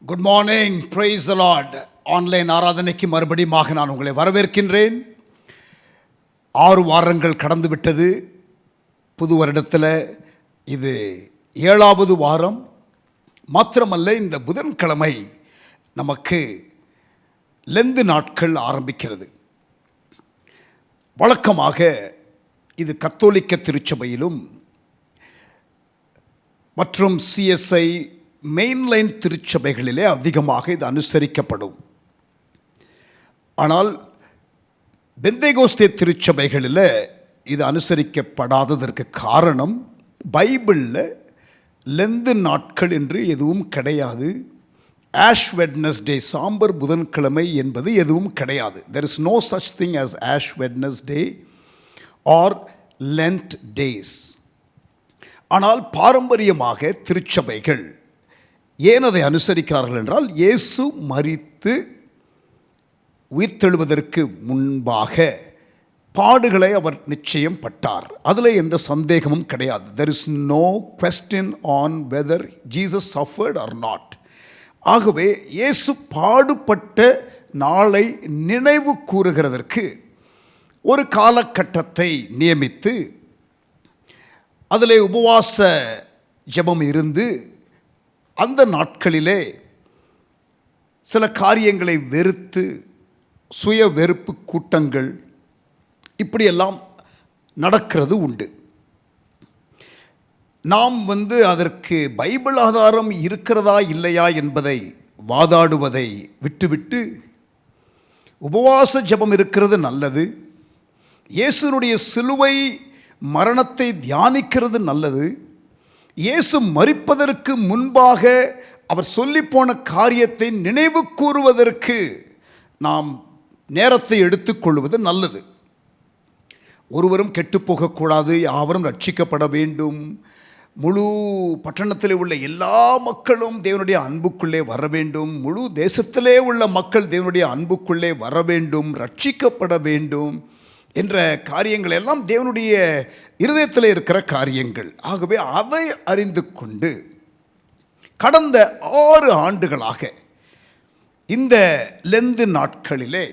Good morning, price the Lord. Online ஆராதனைக்கு மறுபடியும் நான் உங்களை வரவேற்கின்றேன். 6 வாரங்கள் கடந்து விட்டது. புது வருடத்தில் இது 7வது வாரம். மாத்திரமல்ல, இந்த புதன்கிழமை நமக்கு லெந்து நாட்கள் ஆரம்பிக்கிறது. வழக்கமாக இது கத்தோலிக்க திருச்சபையிலும் மற்றும் சிஎஸ்ஐ மெயின்லைன் திருச்சபைகளிலே அதிகமாக இது அனுசரிக்கப்படும். ஆனால் பெந்தேகோஸ்தே திருச்சபைகளில் இது அனுசரிக்கப்படாததற்கு காரணம், பைபிளில் லெந்து நாட்கள் என்று எதுவும் கிடையாது. ஆஷ் வெட்னஸ்டே, சாம்பர் புதன்கிழமை என்பது எதுவும் கிடையாது. There is no such thing as ash Wednesday or Lent days. ஆனால் பாரம்பரியமாக திருச்சபைகள் ஏன் அதை அனுசரிக்கிறார்கள் என்றால், இயேசு மரித்து உயிர்த்தெழுவதற்கு முன்பாக பாடுகளை அவர் நிச்சயம் பட்டார். அதில் எந்த சந்தேகமும் கிடையாது. There is no question on whether Jesus suffered or not. ஆகவே இயேசு பாடுபட்ட நாளை நினைவு கூறுகிறதற்கு ஒரு காலகட்டத்தை நியமித்து அதில் உபவாச ஜெபம் இருந்து, அந்த நாட்களிலே சில காரியங்களை வெறுத்து சுய வெறுப்பு கூட்டங்கள் இப்படியெல்லாம் நடக்கிறது உண்டு. நாம் அதற்கு பைபிள் ஆதாரம் இருக்கிறதா இல்லையா என்பதை வாதாடுவதை விட்டுவிட்டு, உபவாச ஜெபம் இருக்கிறது நல்லது, இயேசுனுடைய சிலுவை மரணத்தை தியானிக்கிறது நல்லது, இயேசு மரிப்பதற்கு முன்பாக அவர் சொல்லிப்போன காரியத்தை நினைவு கூறுவதற்கு நாம் நேரத்தை எடுத்துக்கொள்வது நல்லது. ஒருவரும் கெட்டுப்போகக்கூடாது, யாவரும் ரட்சிக்கப்பட வேண்டும், முழு பட்டணத்திலே உள்ள எல்லா மக்களும் தேவனுடைய அன்புக்குள்ளே வர வேண்டும், முழு தேசத்திலே உள்ள மக்கள் தேவனுடைய அன்புக்குள்ளே வர வேண்டும், ரட்சிக்கப்பட வேண்டும் என்ற காரியங்கள் எல்லாம் தேவனுடைய இருதயத்தில் இருக்கிற காரியங்கள். ஆகவே அதை அறிந்து கொண்டு கடந்த 6 ஆண்டுகளாக இந்த லெந்து நாட்களிலே,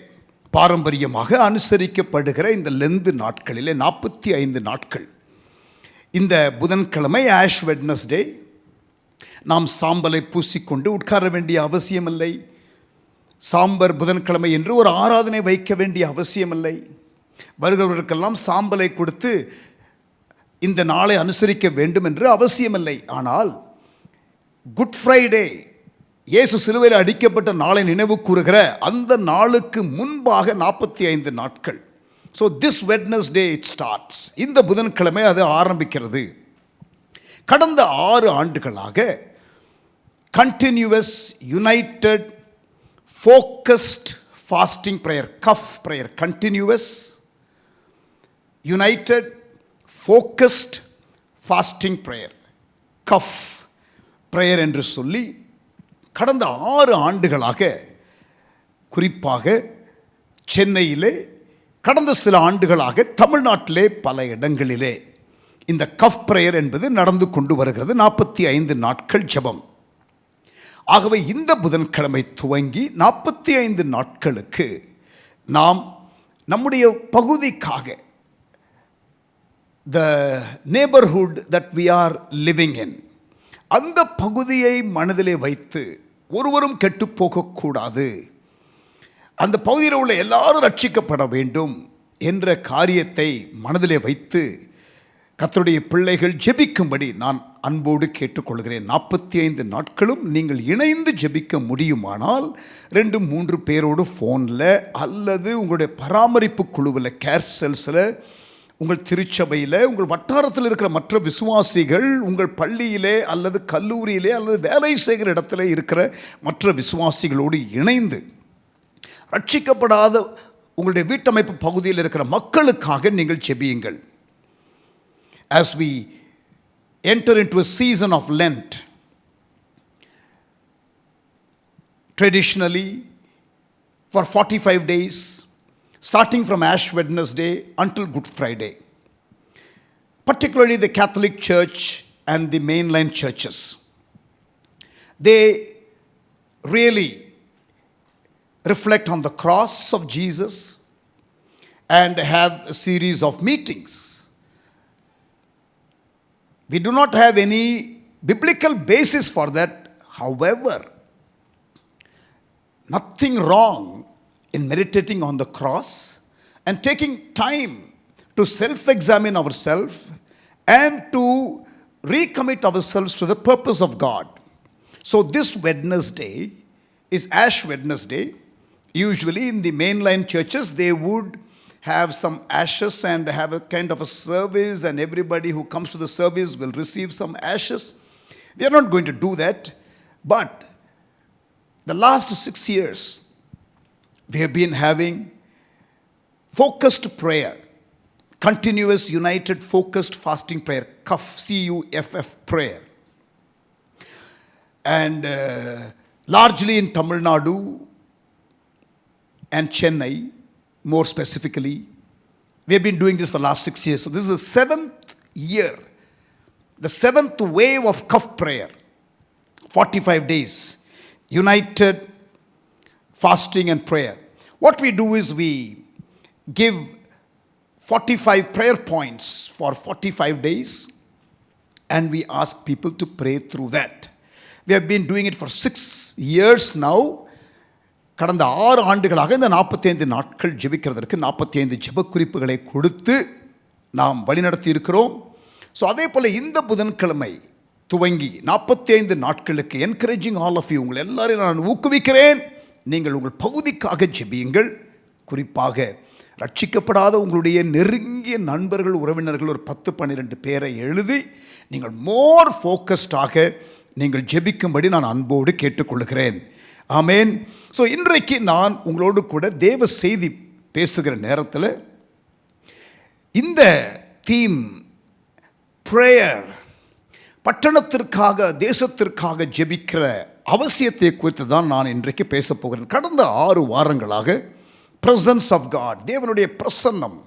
பாரம்பரியமாக அனுசரிக்கப்படுகிற இந்த லெந்து நாட்களிலே 45 நாட்கள், இந்த புதன்கிழமை ஆஷ் வெட்னஸ்டே, நாம் சாம்பலை பூசிக்கொண்டு உட்கார வேண்டிய அவசியமில்லை. சாம்பர் புதன்கிழமை என்று ஒரு ஆராதனை வைக்க வேண்டிய அவசியமில்லை. வருகிறவர்களுக்கெல்லாம் சாம்பலை கொடுத்து இந்த நாளை அனுசரிக்க வேண்டும் என்று அவசியமில்லை. ஆனால் குட் ஃப்ரைடே, இயேசு சிலுவையில் அடிக்கப்பட்ட நாளை நினைவு கூறுகிற அந்த நாளுக்கு முன்பாக 45 நாட்கள். So this Wednesday it starts. இந்த புதன்கிழமை அது ஆரம்பிக்கிறது. கடந்த 6 ஆண்டுகளாக continuous united focused fasting prayer, CUFF prayer, continuous united focused fasting prayer, CUFF prayer என்று சொல்லி கடந்த 6 ஆண்டுகளாக, குறிப்பாக சென்னையிலே, கடந்த சில ஆண்டுகளாக தமிழ்நாட்டிலே பல இடங்களிலே இந்த கஃப் ப்ரேயர் என்பது நடந்து கொண்டு வருகிறது. 45 நாட்கள் ஜெபம். ஆகவே இந்த புதன்கிழமை துவங்கி 45 நாட்களுக்கு நாம் நம்முடைய பகுதிக்காக, the neighborhood that we are living in, அந்த பகுதியை மனதிலே வைத்து, ஒருவரும் கெட்டு போகக்கூடாது, அந்த பகுதியில் உள்ள எல்லாரும் ரட்சிக்கப்பட வேண்டும் என்ற காரியத்தை மனதிலே வைத்து கர்த்தருடைய பிள்ளைகள் ஜெபிக்கும்படி நான் அன்போடு கேட்டுக்கொள்கிறேன். 45 நாட்களும் நீங்கள் இணைந்து ஜெபிக்க முடியுமானால் 2-3 பேரோடு ஃபோனில் அல்லது உங்களுடைய பராமரிப்பு குழுவில், கேர் செல்ஸில், உங்கள் திருச்சபையில், உங்கள் வட்டாரத்தில் இருக்கிற மற்ற விசுவாசிகள், உங்கள் பள்ளியிலே அல்லது கல்லூரியிலே அல்லது வேலை செய்கிற இடத்துல இருக்கிற மற்ற விசுவாசிகளோடு இணைந்து ரட்சிக்கப்படாத உங்களுடைய வீட்டமைப்பு பகுதியில் இருக்கிற மக்களுக்காக நீங்கள் ஜெபியுங்கள். As we enter into a season of Lent, traditionally for 45 days, starting from Ash Wednesday until Good Friday, particularly the Catholic Church and the mainline churches, they really reflect on the cross of Jesus and have a series of meetings. We do not have any biblical basis for that. However, nothing wrong in meditating on the cross and taking time to self-examine ourselves and to recommit ourselves to the purpose of God. So this Wednesday is Ash Wednesday. Usually in the mainline churches, they would have some ashes and have a kind of a service, and everybody who comes to the service will receive some ashes. We are not going to do that. But the last 6 years, we have been having focused prayer, continuous, united, focused fasting prayer, CUFF, C-U-F-F prayer. And largely in Tamil Nadu and Chennai, more specifically, we have been doing this for the last 6 years. So this is the 7th year, the 7th wave of CUFF prayer, 45 days, united fasting and prayer. What we do is we give 45 prayer points for 45 days, and we ask people to pray through that. We have been doing it for 6 years now. கடந்த 6 ஆண்டுகளாக இந்த 45 நாட்கள் ஜெபிக்கிறதற்கு 45 ஜெப குறிப்புகளை கொடுத்து நாம் வழிநடத்தி இருக்கிறோம். ஸோ அதே போல் இந்த புதன்கிழமை துவங்கி 45 நாட்களுக்கு என்கரேஜிங் ஆல் ஆஃப் யூ, உங்கள் எல்லாரையும் நான் ஊக்குவிக்கிறேன். நீங்கள் உங்கள் பகுதிக்காக ஜெபியுங்கள். குறிப்பாக ரட்சிக்கப்படாத உங்களுடைய நெருங்கிய நண்பர்கள், உறவினர்கள் ஒரு 10-12 பேரை எழுதி நீங்கள் மோர் ஃபோக்கஸ்டாக நீங்கள் ஜெபிக்கும்படி நான் அன்போடு கேட்டுக்கொள்கிறேன். ஆமேன். ஸோ இன்றைக்கு நான் உங்களோடு கூட தேவ செய்தி பேசுகிற நேரத்தில் இந்த தீம் ப்ரேயர், பட்டணத்திற்காக தேசத்திற்காக ஜெபிக்கிற அவசியத்தை குறித்து தான் நான் இன்றைக்கு பேச போகிறேன். கடந்த 6 வாரங்களாக பிரசன்ஸ் ஆஃப் காட், தேவனுடைய பிரசன்னம்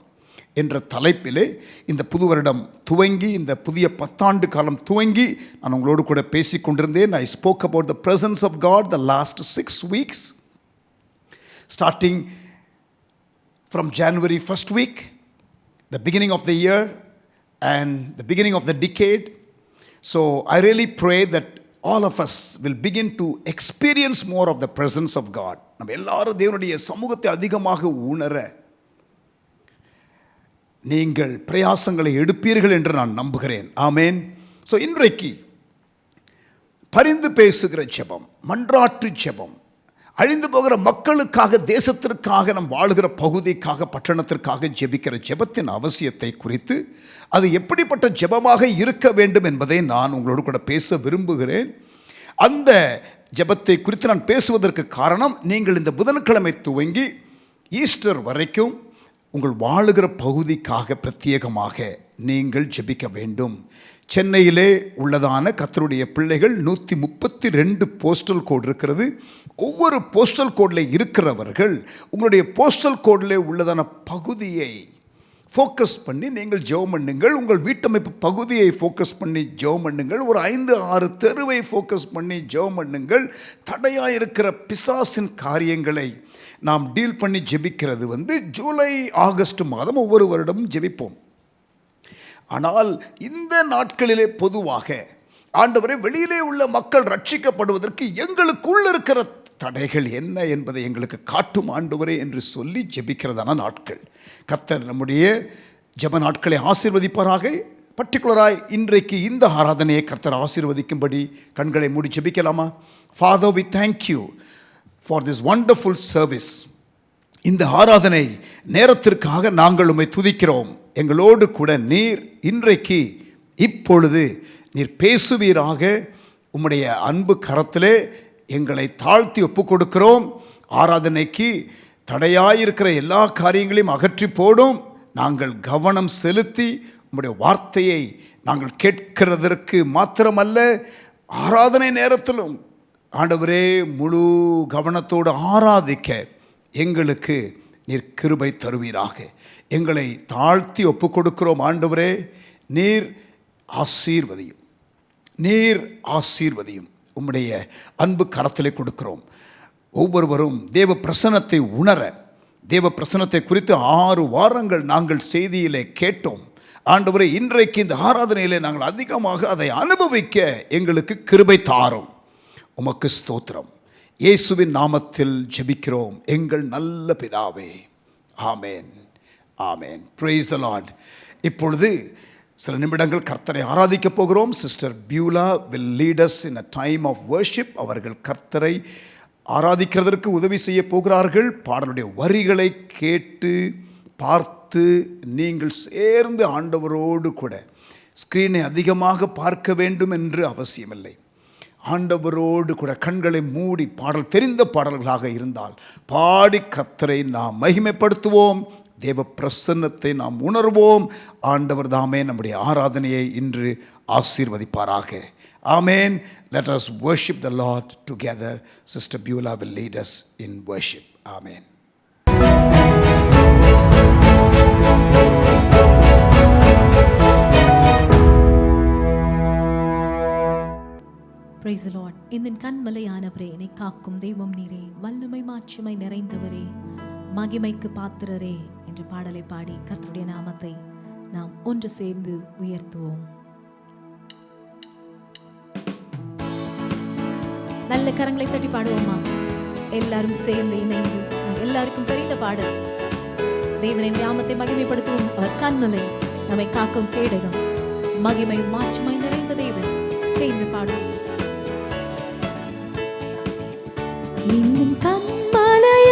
என்ற தலைப்பிலே இந்த புது வருடம் துவங்கி, இந்த புதிய 10 ஆண்டு காலம் துவங்கி நான் உங்களோடு கூட பேசிக் கொண்டிருந்தேன். I spoke about the presence of God the last 6 weeks, starting from January 1st week, the beginning of the year and the beginning of the decade. So I really pray that all of us will begin to experience more of the presence of God. நம்ம எல்லாரும் தேவனுடைய சமூகத்தை அதிகமாக உணர நீங்கள் பிரயாசங்களை எடுப்பீர்கள் என்று நான் நம்புகிறேன். ஆமேன். ஸோ இன்றைக்கு பரிந்து பேசுகிற ஜெபம், மன்றாட்டு ஜெபம், அழிந்து போகிற மக்களுக்காக, தேசத்திற்காக, நம் வாழுகிற பகுதிக்காக, பட்டணத்திற்காக ஜெபிக்கிற ஜெபத்தின் அவசியத்தை குறித்து, அது எப்படிப்பட்ட ஜெபமாக இருக்க வேண்டும் என்பதை நான் உங்களோடு கூட பேச விரும்புகிறேன். அந்த ஜெபத்தை குறித்து நான் பேசுவதற்கு காரணம், நீங்கள் இந்த புதன்கிழமை துவங்கி ஈஸ்டர் வரைக்கும் உங்கள் வாழுகிற பகுதிக்காக பிரத்யேகமாக நீங்கள் ஜெபிக்க வேண்டும். சென்னையிலே உள்ளதான கர்த்தருடைய பிள்ளைகள் 132 போஸ்டல் கோட் இருக்கிறது. ஒவ்வொரு போஸ்டல் கோடில் இருக்கிறவர்கள் உங்களுடைய போஸ்டல் கோடில் உள்ளதான பகுதியை ஃபோக்கஸ் பண்ணி நீங்கள் ஜெபம் பண்ணுங்கள். உங்கள் வீட்டமைப்பு பகுதியை ஃபோக்கஸ் பண்ணி ஜெபம் பண்ணுங்கள். ஒரு 5-6 தெருவை ஃபோக்கஸ் பண்ணி ஜெபம் பண்ணுங்கள். தடையாக இருக்கிற பிசாசின் காரியங்களை நாம் டீல் பண்ணி ஜெபிக்கிறது ஜூலை ஆகஸ்ட் மாதம் ஒவ்வொரு வருடமும் ஜெபிப்போம். ஆனால் இந்த நாட்களிலே பொதுவாக ஆண்டவரே, வெளியிலே உள்ள மக்கள் ரட்சிக்கப்படுவதற்கு எங்களுக்குள்ள இருக்கிற தடைகள் என்ன என்பதை எங்களுக்கு காட்டும் ஆண்டவரே என்று சொல்லி ஜெபிக்கிறதான நாட்கள். கர்த்தர் நம்முடைய ஜெப நாட்களை ஆசீர்வதிப்பாராக. பர்டிகுலராக இன்றைக்கு இந்த ஆராதனையை கர்த்தர் ஆசீர்வதிக்கும்படி கண்களை மூடி ஜெபிக்கலாமா? Father, we thank you for this wonderful service. இந்த ஆராதனை நேரத்திற்காக நாங்கள் உம்மை துதிக்கிறோம். எங்களோடு கூட நீர் இன்றைக்கு இப்பொழுது நீர் பேசுவீராக. உம்முடைய அன்பு கரத்திலே எங்களை தாழ்த்தி ஒப்புக் கொடுக்கிறோம். ஆராதனைக்கு தடையாயிருக்கிற எல்லா காரியங்களையும் அகற்றி போடும். நாங்கள் கவனம் செலுத்தி உம்முடைய வார்த்தையை நாங்கள் கேட்கிறதற்கு மாத்திரமல்ல, ஆராதனை நேரத்திலும் ஆண்டவரே முழு கவனத்தோடு ஆராதிக்க எங்களுக்கு நீர் கிருபை தருவீராக. எங்களை தாழ்த்தி ஒப்புக் கொடுக்கிறோம் ஆண்டவரே. நீர் ஆசீர்வதியும், நீர் ஆசீர்வதியும். உம்முடைய அன்பு கரத்திலே கொடுக்கிறோம். ஒவ்வொருவரும் தேவ பிரசன்னத்தை உணர, தேவ பிரசன்னத்தை குறித்து 6 வாரங்கள் நாங்கள் செய்தியிலே கேட்டோம். ஆண்டவரே, இன்றைக்கு இந்த ஆராதனையிலே நாங்கள் அதிகமாக அதை அனுபவிக்க எங்களுக்கு கிருபை தாரும். உமக்கு ஸ்தோத்திரம். இயேசுவின் நாமத்தில் ஜெபிக்கிறோம் எங்கள் நல்ல பிதாவே. ஆமேன், ஆமேன். Praise the lord. இப்பொழுது சில நிமிடங்கள் கர்த்தரை ஆராதிக்கப் போகிறோம். Sister Beulah will lead us in a time of worship. அவர்கள் கர்த்தரை ஆராதிக்கிறதற்கு உதவி செய்ய போகிறார்கள். பாடலுடைய வரிகளை கேட்டு பார்த்து நீங்கள் சேர்ந்து ஆண்டவரோடு கூட, ஸ்க்ரீனை அதிகமாக பார்க்க வேண்டும் என்று அவசியமில்லை, ஆண்டவரோடு கூட கண்களை மூடி பாடல் தெரிந்த பாடல்களாக இருந்தால் பாடி கர்த்தரை நாம் மகிமைப்படுத்துவோம். தேவ பிரசன்னத்தை நாம் உணர்வோம். ஆண்டவர் தாமே நம்முடைய ஆராதனையை இன்று ஆசீர்வதிப்பாராக. ஆமேன். Let us worship the Lord together. Sister Beulah will lead us in worship. Amen. Praise the Lord. இந்தன் கண்மலையானவரே, என்னை காக்கும் தெய்வம் நீரே, வல்லமை மாட்சிமை நிறைந்தவரே, மகிமைக்கு பாத்திரரே என்ற பாடலை பாடி கர்த்தருடைய நாமத்தை நாம் ஒன்று சேர்ந்து உயர்த்துவோம். நல்ல கரங்களை தட்டி பாடுவோமா? எல்லாரும் சேர்ந்து இணைந்து எல்லாருக்கும் தெரிந்த பாடல். தேவனின் நாமத்தை மகிமைப்படுத்துவோம். அவர் கண்மலை, நம்மை காக்கும் கேடகம், மகிமை மாட்சிமை நிறைந்த தேவன். சேர்ந்து பாடுவோம். இன்னும் கண்மலையானவரே,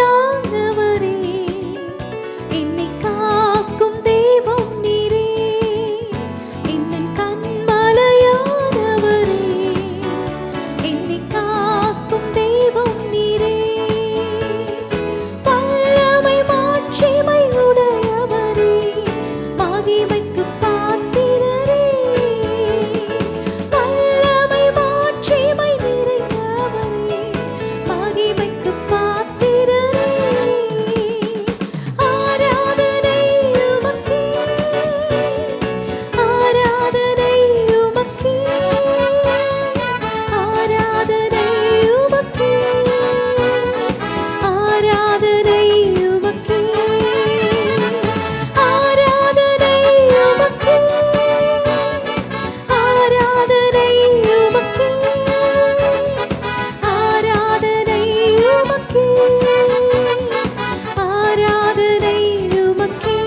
என்னை காக்கும் தெய்வம் நீரே. இன்னும் கண்மலையானவரே, என்னை காக்கும் தெய்வம் நீரே. வல்லமை மாட்சிமை உடையவரே, மகிமைக்கு பாத்திரரே. வல்லமை மாட்சிமை நிறைந்தவரே, மகிமைக்கு பாத்திரரே. ஆராதனை உமக்கே, ஆராதனை உமக்கே, ஆராதனை உமக்கே, ஆராதனை உமக்கே, ஆராதனை உமக்கே, ஆராதனை உமக்கே, ஆராதனை உமக்கே, ஆராதனை உமக்கே.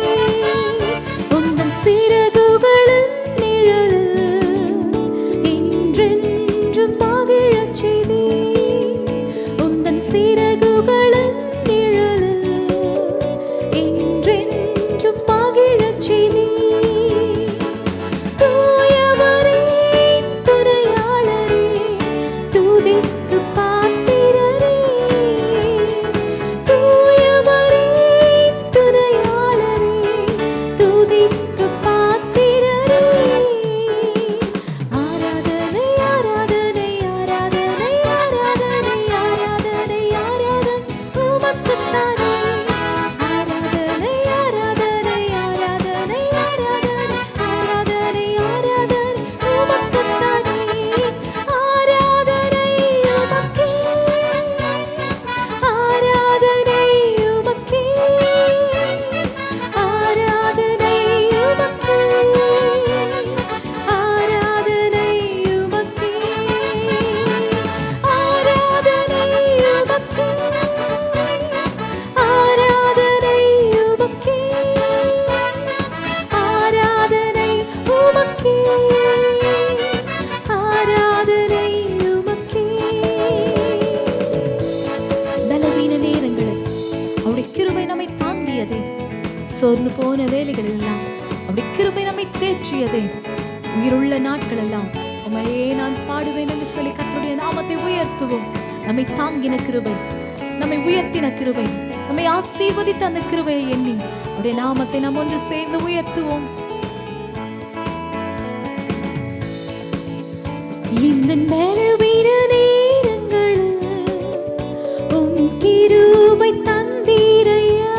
உந்தன் சிறகுகளின் நிழலில் என்றென்றும் மகிழச் செய்தீர். உந்தன் சிறகுகளின் நிழலில் என்றென்றும் மகிழச் செய்தீர். தூயவரே, துணையாளரே, துதிக்கு பாத்திரரே. தூயவரே, துணையாளரே, துதிக்கு பாத்திரரே. ஆராதனை, ஆராதனை, ஆராதனை, ஆராதனை, ஆராதனை, ஆராதனை உமக்குத்தானே. ஆராதனை, ஆராதனை, ஆராதனை, ஆராதனை, ஆராதனை, ஆராதனை உமக்குத்தானே. ஆராதனை உமக்கே, ஆராதனை உமக்கே, ஆராதனை உமக்கே, ஆராதனை உமக்கே, ஆராதனை உமக்கே, ஆராதனை உமக்கே, ஆராதனை உமக்கே, ஆராதனை உமக்கே. பலவீன நேரங்களில் அவருடைய கிருபை நம்மை தாங்கியதே. சோர்ந்து போன வேலைகள் எல்லாம் அவருடைய கிருபை நம்மை தேற்றியதே. உயிருள்ள நாட்கள் எல்லாம் உம்மையே நான் பாடுவேன் என்று சொல்லி கர்த்தருடைய நாமத்தை உயர்த்துவோம். நம்மை தாங்கின கிருபை, நம்மை உயர்த்தின கிருபை, நம்மை ஆசீர்வதித்த அந்த கிருபையை எண்ணி அவருடைய நாமத்தை நாம் ஒன்று சேர்ந்து உயர்த்துவோம். இந்த பலவீன நேரங்களில் உம் கிருபை தந்தீரையா.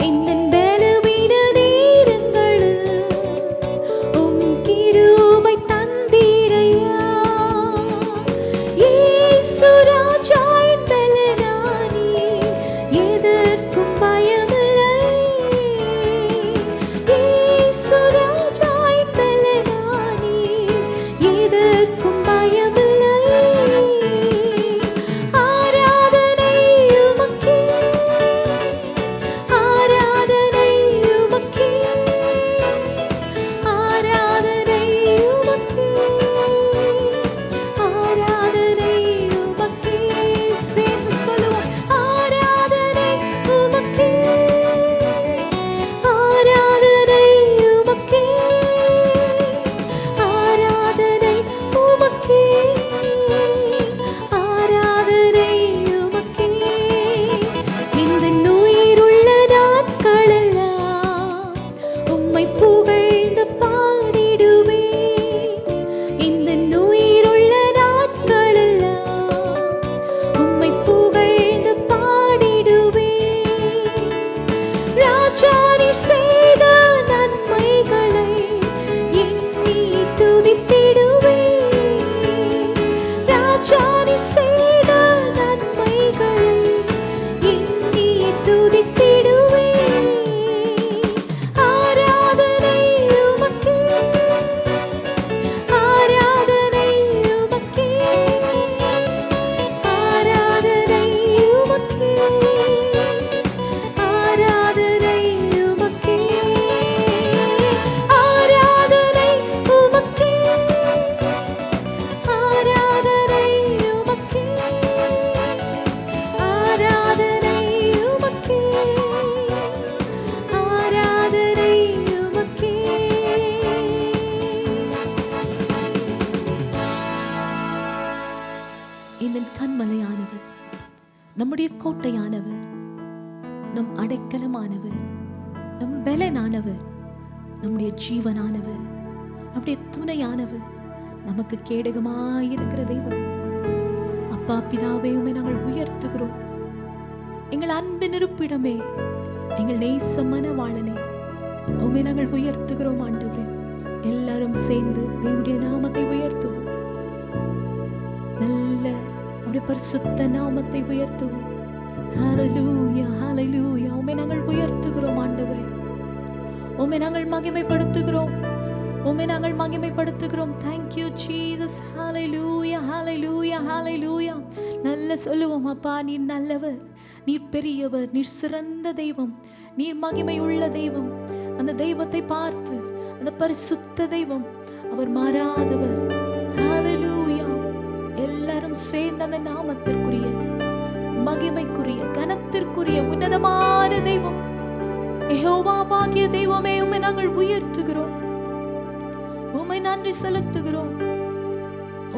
இந்த பலவீன நேரங்களில் உம் கிருபை தந்தீரையா. துணையானவர், நம்முடைய கோட்டையானவர், நம் அடைக்கலமானவர், நம் பலனானவர், நம்முடைய ஜீவனானவர், நம்முடைய துணையானவர், நமக்கு கேடகமாயிருக்கிற தெய்வம். அப்பா பிதாவே, உம்மை நாங்கள் உயர்த்துகிறோம். எங்கள் அன்பின் இருப்பிடமே, எங்கள் நேச மனவாளனே, உம்மை நாங்கள் உயர்த்துகிறோம் ஆண்டவரே. எல்லாரும் சேர்ந்து தேவனுடைய நாமத்தை உயர்த்துவோம். நல்ல அவருடைய பரிசுத்த நாமத்தை உயர்த்துவோம். ஹல்லேலூயா, ஹல்லேலூயா. உம்மை நாங்கள் உயர்த்துகிறோம் ஆண்டவரே. உம்மை நாங்கள் மகிமைப்படுத்துகிறோம். உம்மை நாங்கள் மகிமைப்படுத்துகிறோம். Thank you Jesus. Hallelujah, hallelujah, hallelujah. நல்ல சொல்லுவோம். அப்பா நீர் நல்லவர், நீர் பெரியவர், நீர் சிறந்த தெய்வம், நீர் மகிமை உள்ள தெய்வம். அந்த தெய்வத்தை பார்த்து, அந்த பரிசுத்த தெய்வம், அவர் மாறாதவர். Hallelujah. எல்லாரும் சேர்ந்து அந்த நாமத்திற்குரிய, மகிமைக்குரிய, கனத்திற்குரிய உன்னதமான தெய்வம் யெகோவாகிய தெய்வமே, உம்மை நாங்கள் உயர்த்துகிறோம். உம்மை நன்றி செலுத்துகிறோம்.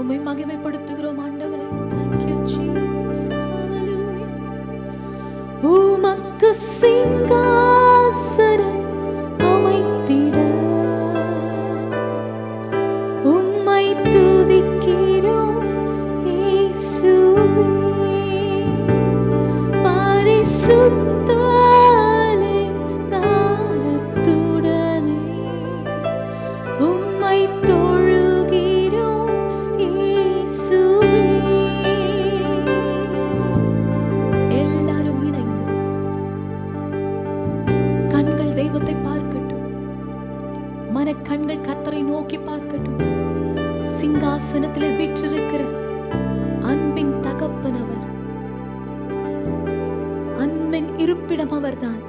உம்மை மகிமைப்படுத்துகிறோம் ஆண்டவரே. Thank you Jesus. Hallelujah. உமக்கு சிங்காசனம் அமைத்திட உம்மை துதிக்கிறோம் இயேசுவே. பரிசுத்த கண்கள் கர்த்தரை நோக்கி பார்க்கட்டும். சிங்காசனத்திலே வீற்றிருக்கிற அன்பின் தகப்பன் அவர், அன்பின் இருப்பிடம் அவர்தான்.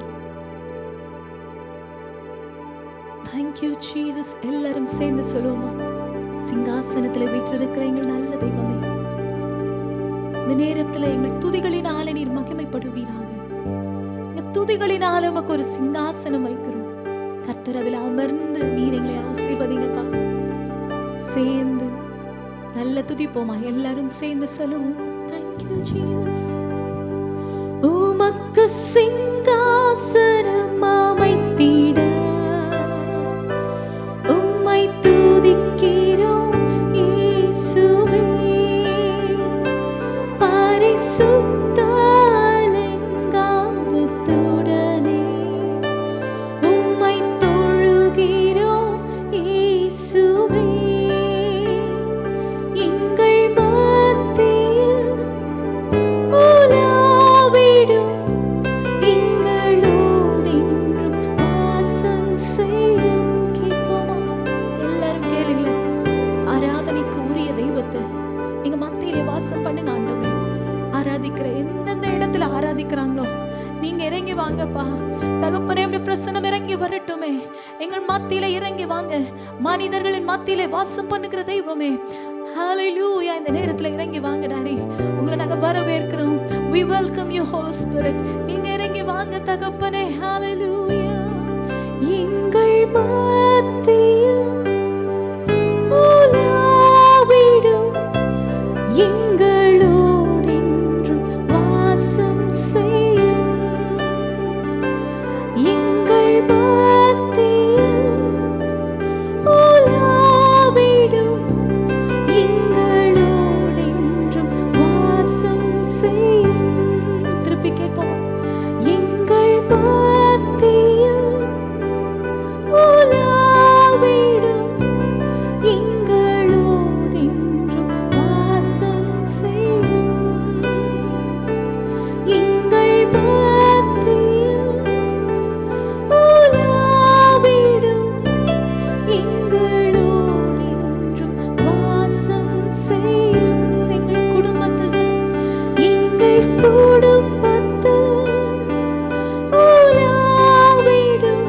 Thank you Jesus. எல்லாரும் சேர்ந்து சொல்லுவோமா? சிங்காசனத்திலே வீற்றிருக்கிற எங்கள் நல்ல தெய்வமே, இந்த நேரத்தில் எங்கள் துதிகளினாலே நீர் மகிமைப்படுவீராக. எங்கள் துதிகளினாலே உமக்கு ஒரு சிங்காசனம் வைக்கிறோம். கர்த்தர் அதில் அமர்ந்து நீர் எங்களை ஆசீர்வதிங்கப்பா. சேர்ந்து நல்ல துதிப்போமா? எல்லாரும் சேர்ந்து சொல்லுவோம். Thank you Jesus. உமக்கு சிங்காசனம் அமைத்திட உம்மை துதிக்கிறோம் இயேசுவே. பரிசுத்த ஆராதிக்கிற எந்தெந்த இடத்துல ஆராதிக்கிறாங்களோ நீங்க இறங்கி வாங்கப்பா. தகப்பனே, உம்முடைய பிரசன்னம் இறங்கி வரட்டுமே. எங்கள் மத்தியில இறங்கி வாங்க. மனிதர்களின் மத்தியிலே வாசம் பண்ணுகிற தெய்வமே, ஹalleluya. இந்த நேரத்துல இறங்கி வாங்க டாடி. உங்களை நாங்க வரவேற்கிறோம். We welcome you Holy Spirit. நீங்க இறங்கி வாங்க தகப்பனே. ஹalleluya. எங்கள் மத்தியில் உலாவிடும் எங்களோடு என்றும் வாசம் செய்யும். எங்கள் மத்தியில் உலாவிடும் எங்களோடு என்றும் வாசம் செய்யும். திருப்பி கேட்போம். எங்கள் மத்தியில் உலாவிடும் எங்களோடு என்றும் வாசம் செய்யும். எங்கள் மத்தியில் உலாவிடும் எங்களோடு என்றும் வாசம் செய்யும். எங்கள் குடும்பத்தில் எங்கள் குடும்பத்தில் உலாவிடும்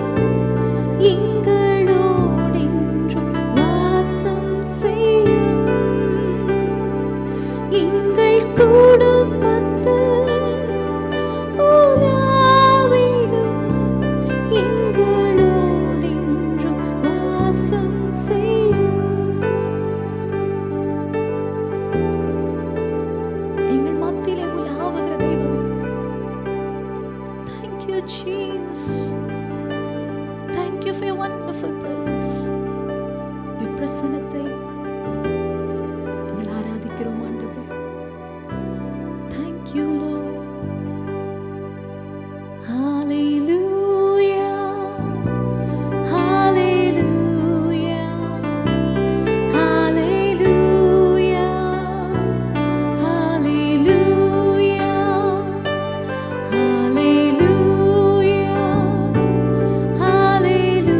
எங்களோடு என்றும் வாசம் செய்யும். எங்கள் குடும்பத்தில் உலாவிடும் எங்களோடு என்றும் வாசம் செய்யும். எங்கள் Jesus. Thank you for your wonderful presence. உம்முடைய பிரசன்னத்தை நாங்கள் ஆராதிக்கிறோம் ஆண்டவரே. Thank you Lord. Hallelujah. Hallelujah. Hallelujah. Hallelujah. Hallelujah. Hallelujah.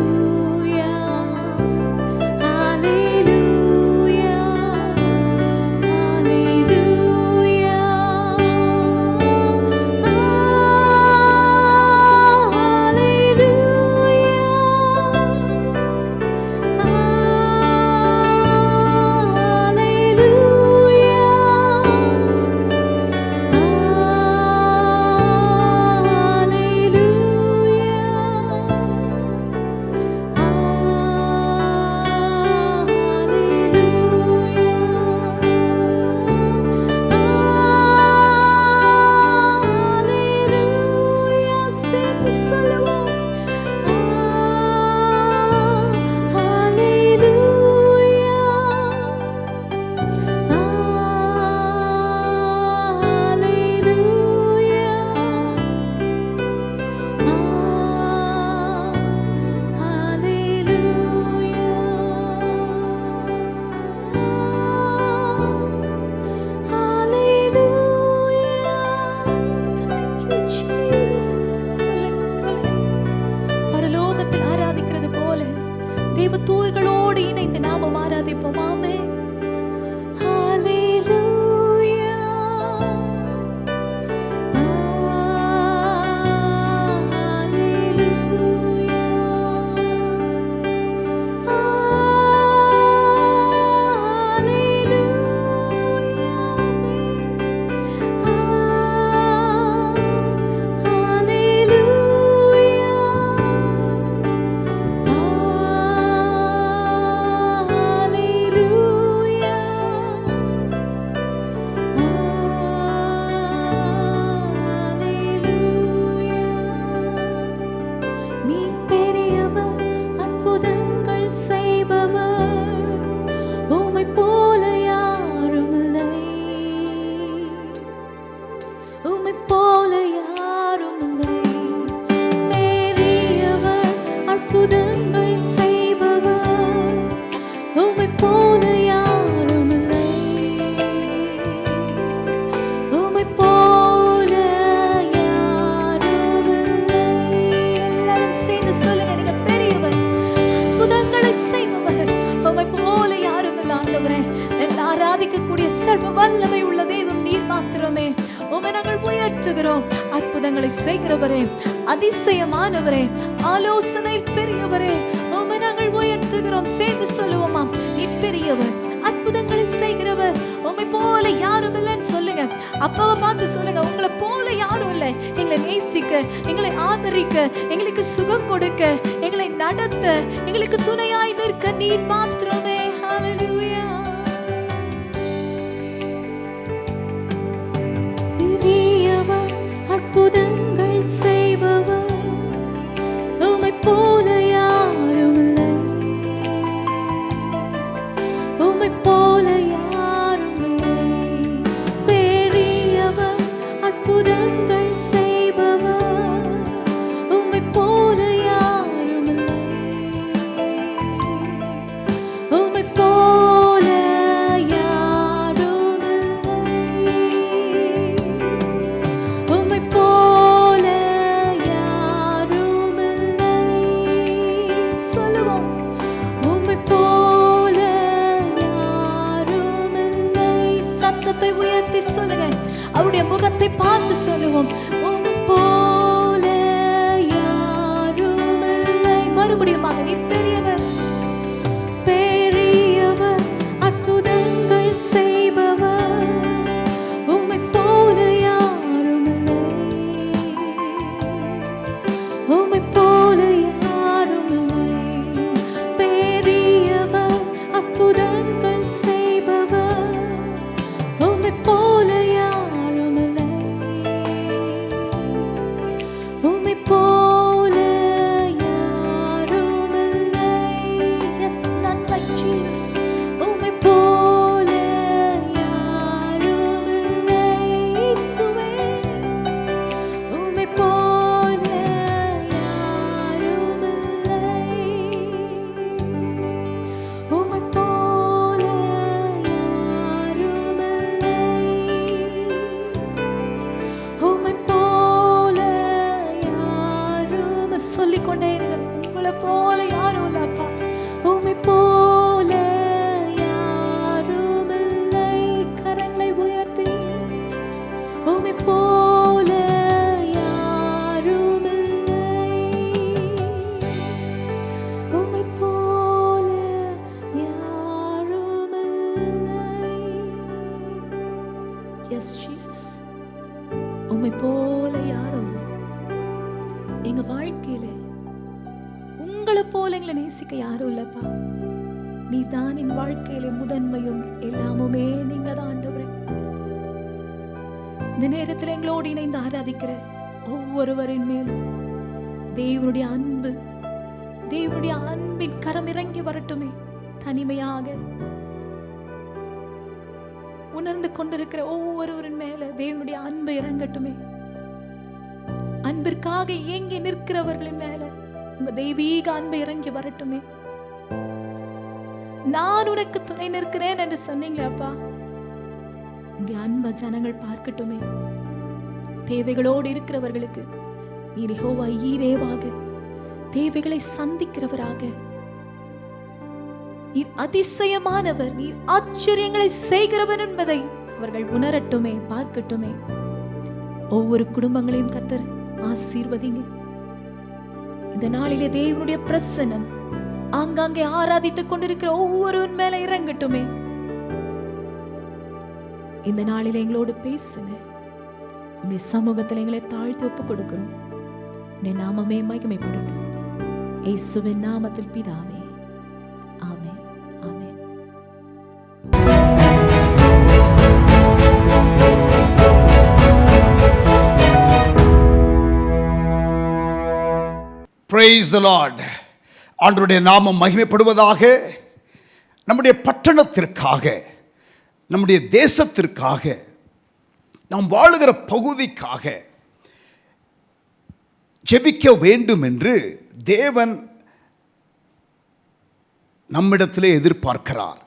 தேவதூதர்களோடு இணைந்து நாம ஆராதிப்போம். ஆமென். ஹalleluya. ஆராதிக்கக்கூடிய சர்வ வல்லமை உள்ள தெய்வம் நீர் மாத்திரமே. உம்மை நாங்கள் உயர்த்துகிறோம். அற்புதங்களை செய்கிறவரே, அதிசயமானவரே, ஆலோசனை பெரியவரே, உம்மை நாங்கள் உயர்த்துகிறோம். சேர்ந்து சொல்லுவோமா, நீ பெரியவர், அற்புதங்களை செய்கிறவர், உம்மை போல யாரும் இல்லைன்னு சொல்லுங்க. அப்பாவை பார்த்து சொல்லுங்க, உங்களை போல யாரும் இல்லை. எங்களை நேசிக்க, எங்களை ஆதரிக்க, எங்களுக்கு சுகம் கொடுக்க, எங்களை நடத்த, எங்களுக்கு துணையாய் நிற்க நீர் மாத்திரமே. ஹalleluya. அற்புதங்கள் செய்பவர், உம்மை போல யாரும் இல்லை. உம்மை போல யாரும் இல்லை. பெரியவர், அற்புதங்கள் செய்பவர், உம்மை போல யாரும் இல்லை. உம்மை போல யாரும் இல்லை. உம்மை போல யாரும் இல்லை. சொல்லுவோம், உம்மை போல யாரும் இல்லை. சத்தத்தை உயர்த்தி சொல்லுங்க, அவருடைய முகத்தை பார்த்து சொல்லுவோம், உம்மை போல யாரும் இல்லை. மறுபடியும் நீ பெரியவர், பெரியவர், அற்புதங்கள் செய்பவர், உம்மை போல யாரும் இல்லை. உம்மை போல யாரும் இல்லை. பெரியவர், அற்புதங்கள் செய்பவர், உம்மை போல யாரும் இல்லை. உம்மை போல உம்மை போல யாருமில்லை. உம்மை போல யாருமில்லை. எஸ் ஜீசஸ், உம்மை போல யாரும் இல்லை. எங்க வாழ்க்கையில உங்களை போல எங்களை நேசிக்க யாரும் இல்லப்பா. நீ தான் என் வாழ்க்கையில முதன்மையும் எல்லாமுமே. நீங்க தான் ஆண்டவரே. இந்த நேரத்தில் எங்களோடு இணைந்து ஆராதிக்கிற ஒவ்வொருவரின் மேலும் தேவனுடைய அன்பு, தேவனுடைய அன்பின் கரம் இறங்கி வரட்டுமே. தனிமையாக உணர்ந்து கொண்டிருக்கிற ஒவ்வொருவரின் மேல தேவனுடைய அன்பு இறங்கட்டுமே. அன்பிற்காக ஏங்கி நிற்கிறவர்களின் மேல உங்க தெய்வீக அன்பு இறங்கி வரட்டுமே. நான் உனக்கு துணை நிற்கிறேன் என்று சொன்னீங்களே அப்பா, உங்களுடைய அன்பை ஜனங்கள் பார்க்கட்டுமே. தேவைகளோடு இருக்கிறவர்களுக்கு நீர் யெகோவா ஈரேவாக தேவைகளை சந்திக்கிறவராக, நீர் அதிசயமானவர், நீர் ஆச்சரியங்களை செய்கிறவர் என்பதை அவர்கள் உணரட்டுமே, பார்க்கட்டுமே. ஒவ்வொரு குடும்பங்களையும் கர்த்தர் ஆசீர்வதிங்க. இந்த நாளிலே தேவனுடைய பிரசன்னம் ஆங்காங்கே ஆராதித்துக் கொண்டிருக்கிற ஒவ்வொருவன் மேல இறங்கட்டுமே. இந்த நாளில் எங்களோடு பேசுங்க. உங்களுடைய சமூகத்தில் எங்களை தாழ்த்தி ஒப்புக் கொடுக்கிறோம். உங்களுடைய நாமமே மகிமைப்படட்டும். இயேசுவின் நாமத்தில் பிதாவே, ஆமென், ஆமென். Praise the Lord. ஆண்டவருடைய நாமம் மகிமைப்படுவதாக. நம்முடைய பட்டணத்திற்காக, நம்முடைய தேசத்திற்காக, நாம் வாழுகிற பகுதிக்காக ஜெபிக்க வேண்டும் என்று தேவன் நம்மிடத்திலே எதிர்பார்க்கிறார்.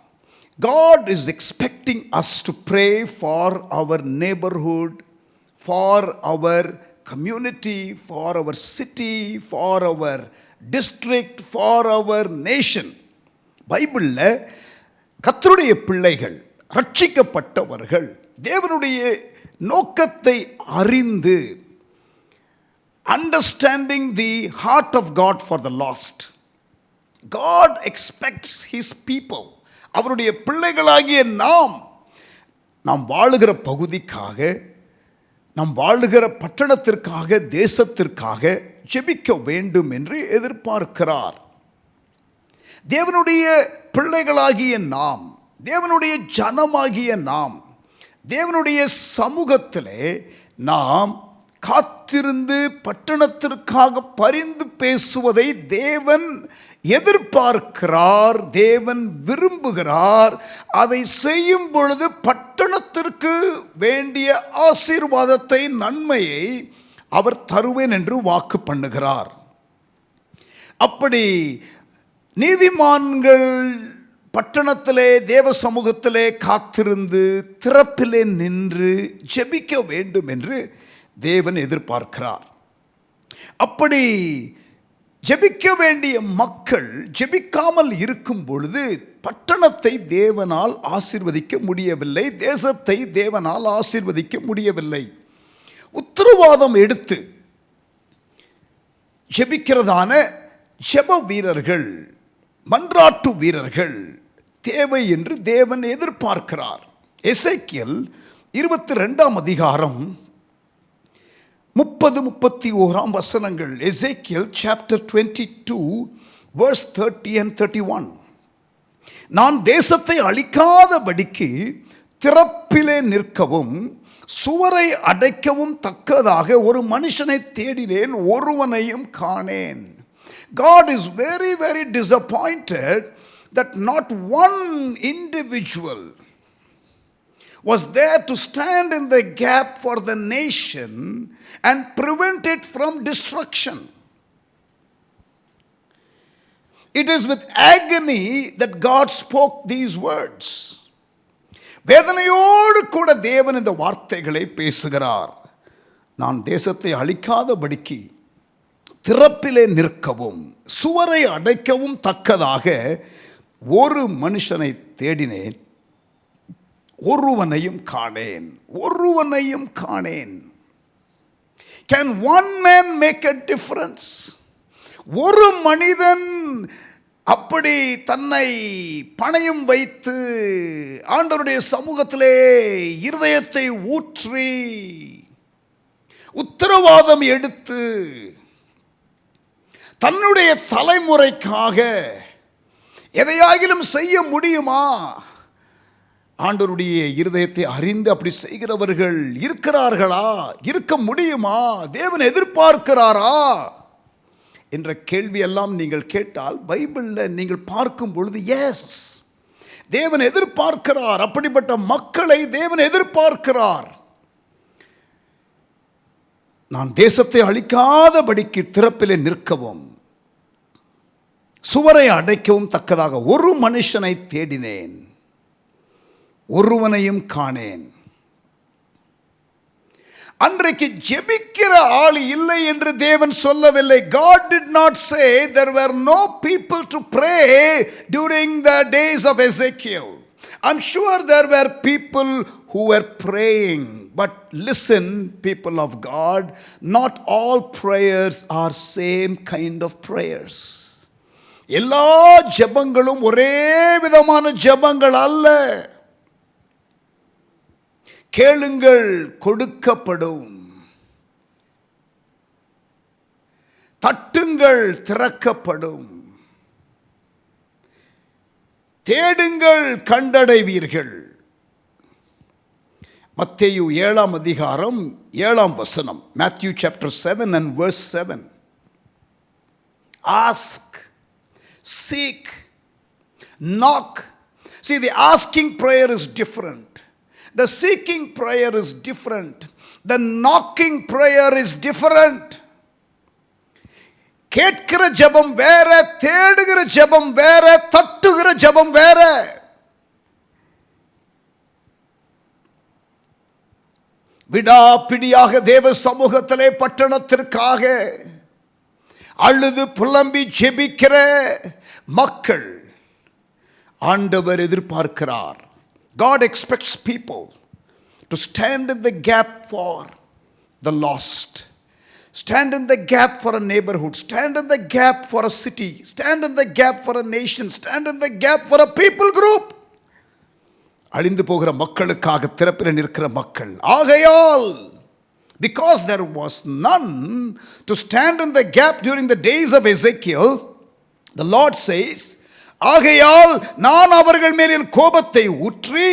God is expecting us to pray for our neighborhood, for our community, for our city, for our district, for our nation. பைபிள்ல கர்த்தருடைய பிள்ளைகள், ரட்சிக்கப்பட்டவர்கள் தேவனுடைய நோக்கத்தை அறிந்து, understanding the heart of God for the lost. God expects his people, அவருடைய பிள்ளைகளாகிய நாம் வாழுகிற பகுதிக்காக, நாம் வாழுகிற பட்டணத்திற்காக, தேசத்திற்காக ஜெபிக்க வேண்டும் என்று எதிர்பார்க்கிறார். தேவனுடைய பிள்ளைகளாகிய நாம், தேவனுடைய ஜனமாகிய நாம், தேவனுடைய சமூகத்திலே நாம் காத்திருந்து பட்டணத்திற்காக பரிந்து பேசுவதை தேவன் எதிர்பார்க்கிறார், தேவன் விரும்புகிறார். அதை செய்யும் பொழுது பட்டணத்திற்கு வேண்டிய ஆசீர்வாதத்தை, நன்மையை அவர் தருவேன் என்று வாக்கு பண்ணுகிறார். அப்படி நீதிமான்கள் பட்டணத்திலே, தேவ சமூகத்திலே காத்திருந்து திறப்பிலே நின்று ஜெபிக்க வேண்டும் என்று தேவன் எதிர்பார்க்கிறார். அப்படி ஜெபிக்க வேண்டிய மக்கள் ஜெபிக்காமல் இருக்கும் பொழுது பட்டணத்தை தேவனால் ஆசீர்வதிக்க முடியவில்லை, தேசத்தை தேவனால் ஆசீர்வதிக்க முடியவில்லை. உத்தரவாதம் எடுத்து ஜெபிக்கிறதான ஜெப வீரர்கள், மன்றாட்டு வீரர்கள் தேவை என்று தேவன் எதிர்பார்க்கிறார். எசேக்கியேல் 22 அதிகாரம் 30-31 வசனங்கள். எசேக்கியேல் chapter 22 verse 30 and 31. நான் தேசத்தை அழிக்காதபடிக்கு திறப்பிலே நிற்கவும் சுவரை அடைக்கவும் தக்கதாக ஒரு மனுஷனை தேடினேன், ஒருவனையும் காணேன். God is very, very disappointed that not one individual was there to stand in the gap for the nation and prevent it from destruction. It is with agony that God spoke these words. வேதனையோடு கூட தேவன் இந்த வார்த்தைகளை பேசுகிறார். நான் தேசத்தை அழிக்காதபடிக்கு திறப்பிலே நிற்கவும் சுவரை அடைக்கவும் தக்கதாக ஒரு மனுஷனை தேடினேன், ஒருவனையும் காணேன், ஒருவனையும் காணேன். Can one man make a difference? ஒரு மனிதன் அப்படி தன்னை பணயம் வைத்து ஆண்டவருடைய சமூகத்திலே இருதயத்தை ஊற்றி உத்தரவாதம் எடுத்து தன்னுடைய தலைமுறைக்காக எதையாகிலும் செய்ய முடியுமா? ஆண்டவருடைய இருதயத்தை அறிந்து அப்படி செய்கிறவர்கள் இருக்கிறார்களா? இருக்க முடியுமா? தேவன் எதிர்பார்க்கிறாரா என்ற கேள்வியெல்லாம் நீங்கள் கேட்டால் பைபிளில் நீங்கள் பார்க்கும் பொழுது எஸ், தேவன் எதிர்பார்க்கிறார். அப்படிப்பட்ட மக்களை தேவன் எதிர்பார்க்கிறார். நான் தேசத்தை அழிக்காதபடிக்கு திறப்பிலே நிற்கவும் சுவரை அடைக்கவும் தக்கதாக ஒரு மனுஷனை தேடினேன், ஒருவனையும் காணேன். அன்றைக்கு ஜெபிக்கிற ஆள் இல்லை என்று தேவன் சொல்லவில்லை. God did not say there were no people to pray during the days of Ezekiel. I'm sure there were people who were praying, but listen, people of God, not all prayers are same kind of prayers. எல்லா ஜெபங்களும் ஒரே விதமான ஜெபங்கள் அல்ல. கேளுங்கள் கொடுக்கப்படும், தட்டுங்கள் திறக்கப்படும், தேடுங்கள் கண்டடைவீர்கள். மத்தேயு 7 அதிகாரம் 7 வசனம். Matthew chapter 7 and verse 7. Ask, seek, knock. See, the asking prayer is different. The seeking prayer is different. The knocking prayer is different. கேட்கிற ஜெபம் வேற, தேடுகிற ஜெபம் வேற, தட்டுகிற ஜெபம் வேற. விடாப்பிடியாக தேவ சமூகத்திலே பட்டணத்திற்காக அழுது புலம்பி ஜெபிக்கிற மக்கள் ஆண்டவர் எதிர்பார்க்கிறார். God expects people to stand in the gap for the lost, stand in the gap for a neighborhood, stand in the gap for a city, stand in the gap for a nation, stand in the gap for a people group. அழிந்து போகிற மக்களுக்காக திறப்பில் நிற்கிற மக்கள். ஆகையால், because there was none to stand in the gap during the days of Ezekiel, the Lord says, ஆகையால் நான் அவர்கள் மேல் என் கோபத்தை ஊற்றி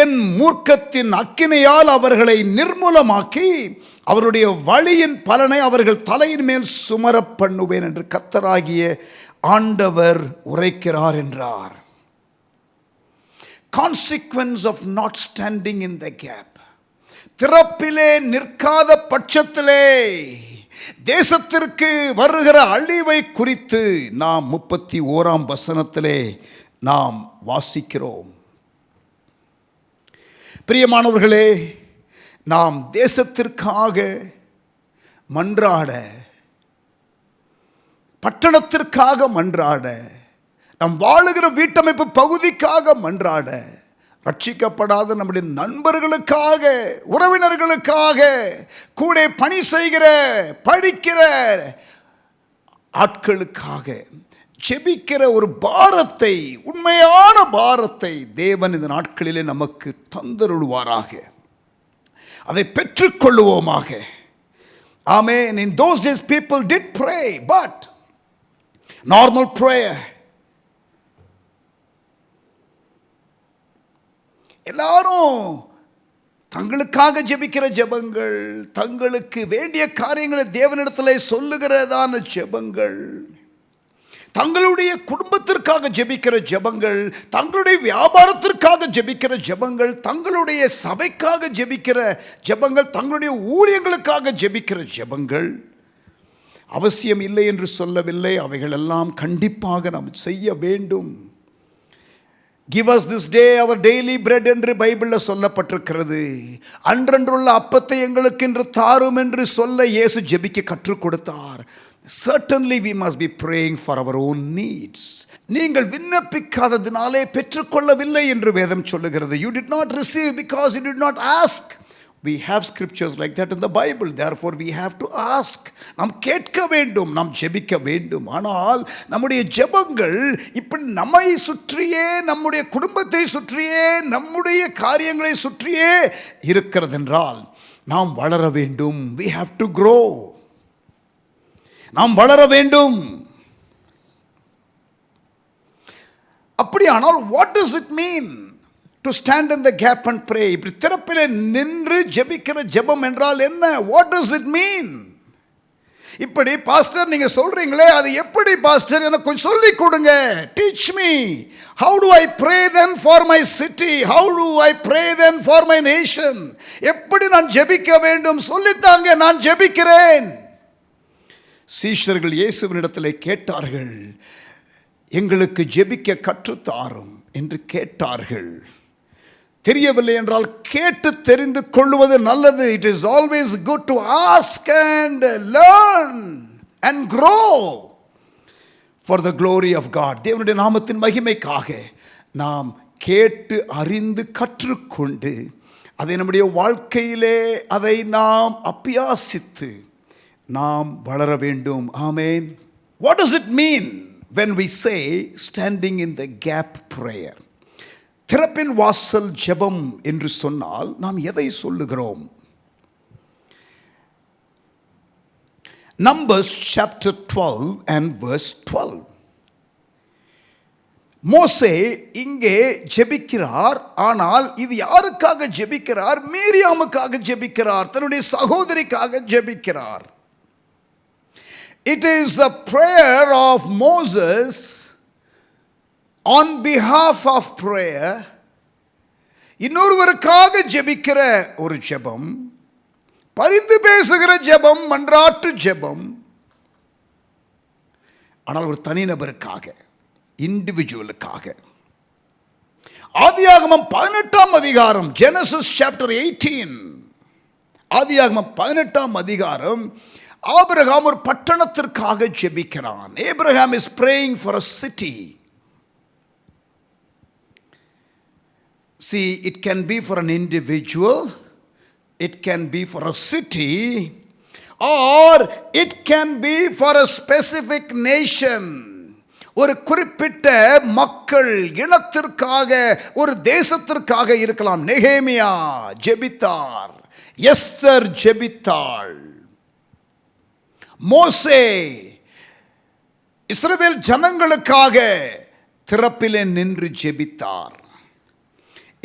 என் மூர்க்கத்தின் அக்கினையால் அவர்களை நிர்மூலமாக்கி அவருடைய வழியின் பலனை அவர்கள் தலையின் மேல் சுமர பண்ணுவேன் என்று கர்த்தராகிய ஆண்டவர் உரைக்கிறார் என்றார். Consequence of not standing in the gap. திறப்பிலே நிற்காத பட்சத்திலே தேசத்திற்கு வருகிற அழிவை குறித்து நாம் 31 வசனத்திலே நாம் வாசிக்கிறோம். பிரியமானவர்களே, நாம் தேசத்திற்காக மன்றாட, பட்டணத்திற்காக மன்றாட, நம் வாழுகிற வீட்டமைப்பு பகுதிக்காக மன்றாட, ரட்சிக்கப்படாத நம்முடைய நண்பர்களுக்காக, உறவினர்களுக்காக, கூட பணி செய்கிற படிக்கிற ஆட்களுக்காக ஜெபிக்கிற ஒரு பாரத்தை, உண்மையான பாரத்தை தேவன் இந்த நாட்களிலே நமக்கு தந்தருள்வாராக. அதை பெற்றுக்கொள்ளுவோமாக. Amen. In those days people did pray, but normal prayer. எல்லாரும் தங்களுக்காக ஜெபிக்கிற ஜெபங்கள், தங்களுக்கு வேண்டிய காரியங்களை தேவனிடத்தில் சொல்லுகிறதான ஜெபங்கள், தங்களுடைய குடும்பத்திற்காக ஜெபிக்கிற ஜெபங்கள், தங்களுடைய வியாபாரத்திற்காக ஜெபிக்கிற ஜெபங்கள், தங்களுடைய சபைக்காக ஜெபிக்கிற ஜெபங்கள், தங்களுடைய ஊழியங்களுக்காக ஜெபிக்கிற ஜெபங்கள் அவசியம் இல்லை என்று சொல்லவில்லை. அவைகளெல்லாம் கண்டிப்பாக நாம் செய்ய வேண்டும். Give us this day our daily bread என்று பைபிளில் சொல்லப்பட்டிருக்கிறது. அன்றன்றுள்ள அப்பத்தை எங்களுக்கு இன்று தாரும் என்று சொல்ல இயேசு ஜெபிக்க கற்றுக் கொடுத்தார். certainly we must be praying for our own needs. நீங்கள் விண்ணப்பிக்காததினாலே பெற்றுக்கொள்ளவில்லை என்று வேதம் சொல்லுகிறது. You did not receive because you did not ask. We have scriptures like that in the Bible. Therefore we have to ask. நாம் கேட்க வேண்டும், நாம் ஜெபிக்க வேண்டும். ஆனால் நம்முடைய ஜெபங்கள் இப்படி நம்மை சுற்றியே, நம்முடைய குடும்பத்தை சுற்றியே, நம்முடைய காரியங்களை சுற்றியே இருக்கிறதென்றால் நாம் வளர வேண்டும். We have to grow. நாம் வளர வேண்டும். அப்படியானால் what does it mean to stand in the gap and pray? இப்படி திறப்பிலே நின்று ஜெபிக்கிற ஜெபம் என்றால் என்ன? What does it mean? இப்படி பாஸ்டர் நீங்க சொல்றீங்களே, அது எப்படி பாஸ்டர், எனக்கு கொஞ்சம் சொல்லி கொடுங்க. Teach me. How do I pray then for my city? How do I pray then for my nation? எப்படி நான் ஜெபிக்க வேண்டும் சொல்லித்தாங்க, நான் ஜெபிக்கிறேன். சீஷர்கள் இயேசுவினிடத்திலே கேட்டார்கள், எங்களுக்கு ஜெபிக்க கற்றுத்தாரும் என்று கேட்டார்கள். தெரியவில்லை என்றால் கேட்டு தெரிந்து கொள்வது நல்லது. It is always good to ask and learn and grow for the glory of God. தேவனுடைய நாமத்தின் மகிமைக்காக நாம் கேட்டு அறிந்து கற்றுக்கொண்டு அதை நம்முடைய வாழ்க்கையிலே அதை நாம் அபியாசித்து நாம் வளர வேண்டும். ஆமென். What does it mean when we say standing in the gap prayer? திறப்பின் வாசல் ஜெபம் என்று சொன்னால் நாம் எதை சொல்லுகிறோம்? Numbers chapter 12 and verse 12. மோசே இங்கே ஜெபிக்கிறார். ஆனால் இது யாருக்காக ஜெபிக்கிறார்? மீரியாமுக்காக ஜெபிக்கிறார், தன்னுடைய சகோதரிக்காக ஜெபிக்கிறார். It is a prayer of Moses on behalf of prayer. இன்னொருவருக்காக ஜெபிக்கிற ஒரு ஜெபம், பரிந்து பேசுகிற ஜெபம், மன்றாட்டு ஜெபம். ஆனால் ஒரு தனிநபருக்காக, இண்டிவிஜுவலுக்காக. ஆதியாகமம் 18ஆம் அதிகாரம், Genesis chapter 18. ஆதியாகமம் 18ஆம் அதிகாரம், ஆபிரகாம் ஒரு பட்டணத்திற்காக ஜெபிக்கிறான். Abraham is praying for a city. See, it can be for an individual, it can be for a city, or it can be for a specific nation. ஒரு குறிப்பிட்ட மக்கள் இனத்திற்காக, ஒரு தேசத்திற்காக இருக்கலாம். நெகேமியா ஜெபித்தார், எஸ்தர் ஜெபித்தாள், மோசே இஸ்ரவேல் ஜனங்களுக்காக திறப்பிலே நின்று ஜெபித்தார்.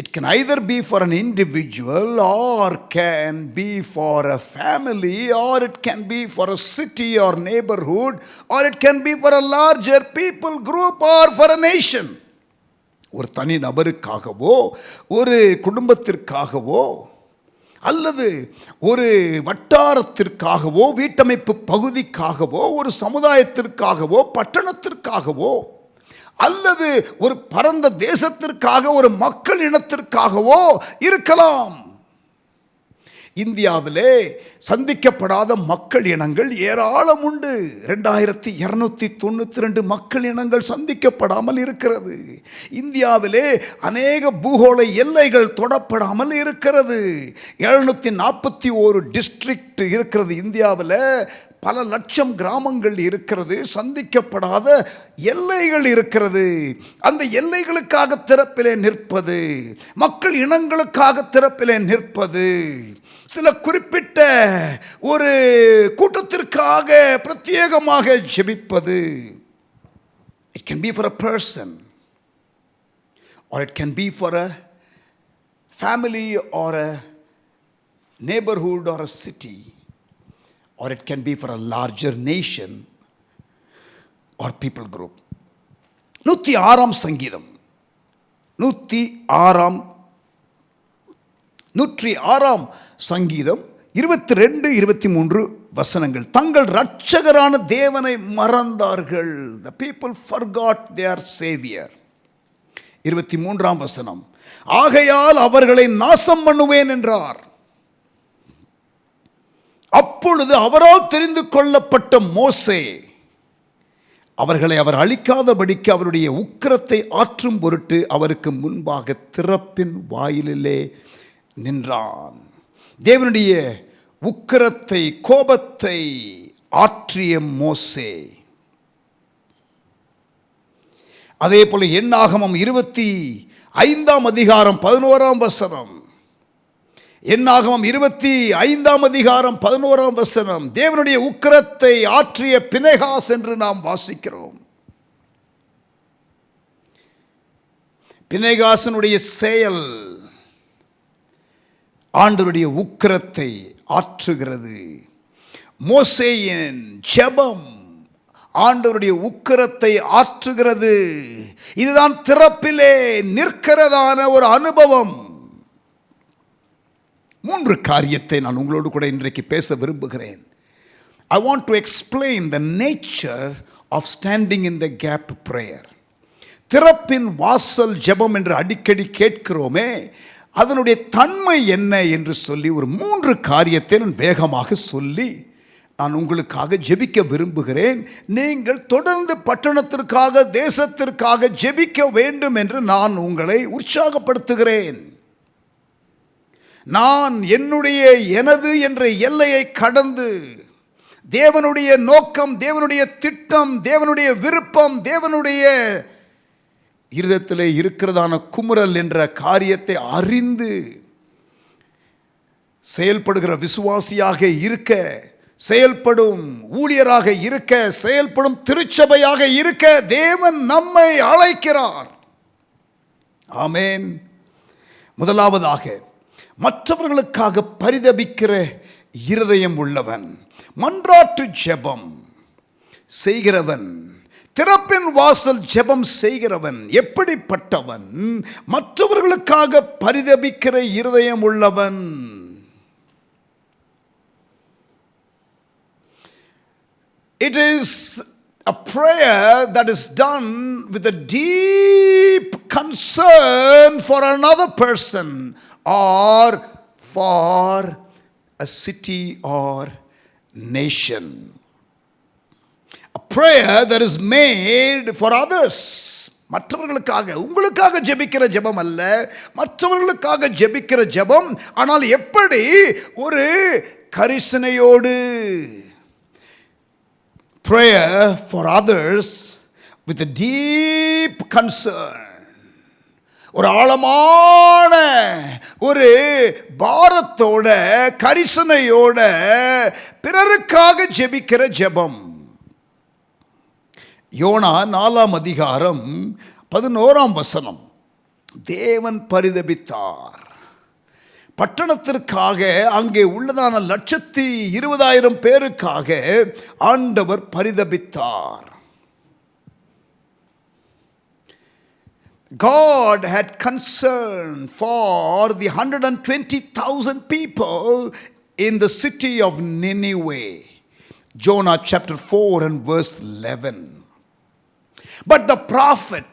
It can either be for an individual, or can be for a family, or it can be for a city or neighborhood, or it can be for a larger people group or for a nation. ஒரு தனி நபருக்காகவோ, ஒரு குடும்பத்திற்காகவோ, அல்லது ஒரு வட்டாரத்திற்காகவோ, வீட்டமைப்பு பகுதிக்காகவோ, ஒரு சமுதாயத்திற்காகவோ, பட்டணத்திற்காகவோ, அல்லது ஒரு பரந்த தேசத்திற்காக, ஒரு மக்கள் இனத்திற்காகவோ இருக்கலாம். இந்தியாவிலே சந்திக்கப்படாத மக்கள் இனங்கள் ஏராளம் உண்டு. 2292 மக்கள் இனங்கள் சந்திக்கப்படாமல் இருக்கிறது. இந்தியாவிலே அநேக பூகோள எல்லைகள் தொடப்படாமல் இருக்கிறது. 741 டிஸ்ட்ரிக்ட் இருக்கிறது இந்தியாவில். பல லட்சம் கிராமங்கள் இருக்கிறது. சந்திக்கப்படாத எல்லைகள் இருக்கிறது. அந்த எல்லைகளுக்காக திறப்பிலே நிற்பது, மக்கள் இனங்களுக்காக திறப்பிலே நிற்பது, சில குறிப்பிட்ட ஒரு கூட்டத்திற்காக பிரத்யேகமாக ஜெபிப்பது. It can be for a person, or it can be for a family, or a neighborhood, or a city, or it can be for a larger nation or people group. 106ஆம் சங்கீதம், 106ஆம் சங்கீதம் 22, 23 வசனங்கள். தங்கள் இரட்சகரான தேவனை மறந்தார்கள். The people forgot their savior. 23ஆம் வசனம், ஆகையால் அவர்களை நாசம் பண்ணுவேன் என்றார். அப்பொழுது அப்பொழுது அவரால் தெரிந்து கொள்ளப்பட்ட மோசே அவர்களை அவர் அழிக்காதபடிக்கு அவருடைய உக்கிரத்தை ஆற்றும் பொருட்டு அவருக்கு முன்பாக திறப்பின் வாயிலிலே நின்றான். தேவனுடைய உக்கிரத்தை, கோபத்தை ஆற்றிய மோசே. அதே போல எண்ணாகமம் 25 அதிகாரம் 11 வசனம், எண்ணாகமம் 25 அதிகாரம் 11 வசனம், தேவனுடைய உக்கிரத்தை ஆற்றிய பினெகாஸ் என்று நாம் வாசிக்கிறோம். பினெகாசனுடைய செயல் ஆண்டவருடைய உக்கிரத்தை ஆற்றுகிறது. மோசேயின் ஜெபம் ஆண்டவருடைய உக்கிரத்தை ஆற்றுகிறது. இதுதான் திறப்பிலே நிற்கிறதான ஒரு அனுபவம். 3 காரியத்தை நான் உங்களோடு கூட இன்றைக்கு பேச விரும்புகிறேன். I want to explain the nature of standing in the gap prayer. திறப்பின் வாசல் ஜெபம் என்று அடிக்கடி கேட்கிறோமே, அதனுடைய தன்மை என்ன என்று சொல்லி ஒரு 3 காரியத்தை நான் வேகமாக சொல்லி நான் உங்களுக்காக ஜெபிக்க விரும்புகிறேன். நீங்கள் தொடர்ந்து பட்டணத்திற்காக, தேசத்திற்காக ஜெபிக்க வேண்டும் என்று நான் உங்களை உற்சாகப்படுத்துகிறேன். நான் என்னுடைய எனது என்ற எல்லையை கடந்து தேவனுடைய நோக்கம், தேவனுடைய திட்டம், தேவனுடைய விருப்பம், தேவனுடைய இருதயத்திலே இருக்கிறதான குமுறல் என்ற காரியத்தை அறிந்து செயல்படுகிற விசுவாசியாக இருக்க, செயல்படும் ஊழியராக இருக்க, செயல்படும் திருச்சபையாக இருக்க தேவன் நம்மை அழைக்கிறார். ஆமென். முதலாவதாக, மற்றவர்களுக்காக பரிதபிக்கிற இருதயம் உள்ளவன், மன்றாட்டு ஜெபம் செய்கிறவன், திறப்பின் வாசல் ஜெபம் செய்கிறவன் எப்படிப்பட்டவன்? மற்றவர்களுக்காக பரிதபிக்கிற இருதயம் உள்ளவன். It is a prayer that is done with a deep concern for another person or for a city or nation. A prayer that is made for others. மற்றவர்களுக்காக, உங்களுக்காக ஜெபிக்கிற ஜெபம் அல்ல, மற்றவர்களுக்காக ஜெபிக்கிற ஜெபம். ஆனால் எப்படி? ஒரு கரிசனையோடு. Prayer for others with a deep concern. ஒரு ஆழமான ஒரு பாரத்தோட, கரிசனையோட பிறருக்காக ஜெபிக்கிற ஜெபம். யோனா 4 அதிகாரம் 11 வசனம், தேவன் பரிதபித்தார். பட்டணத்திற்காக, அங்கே உள்ளதான 120,000 பேருக்காக ஆண்டவர் பரிதபித்தார். God had concern for the 120,000 people in the city of Nineveh. Jonah chapter 4 and verse 11. But the prophet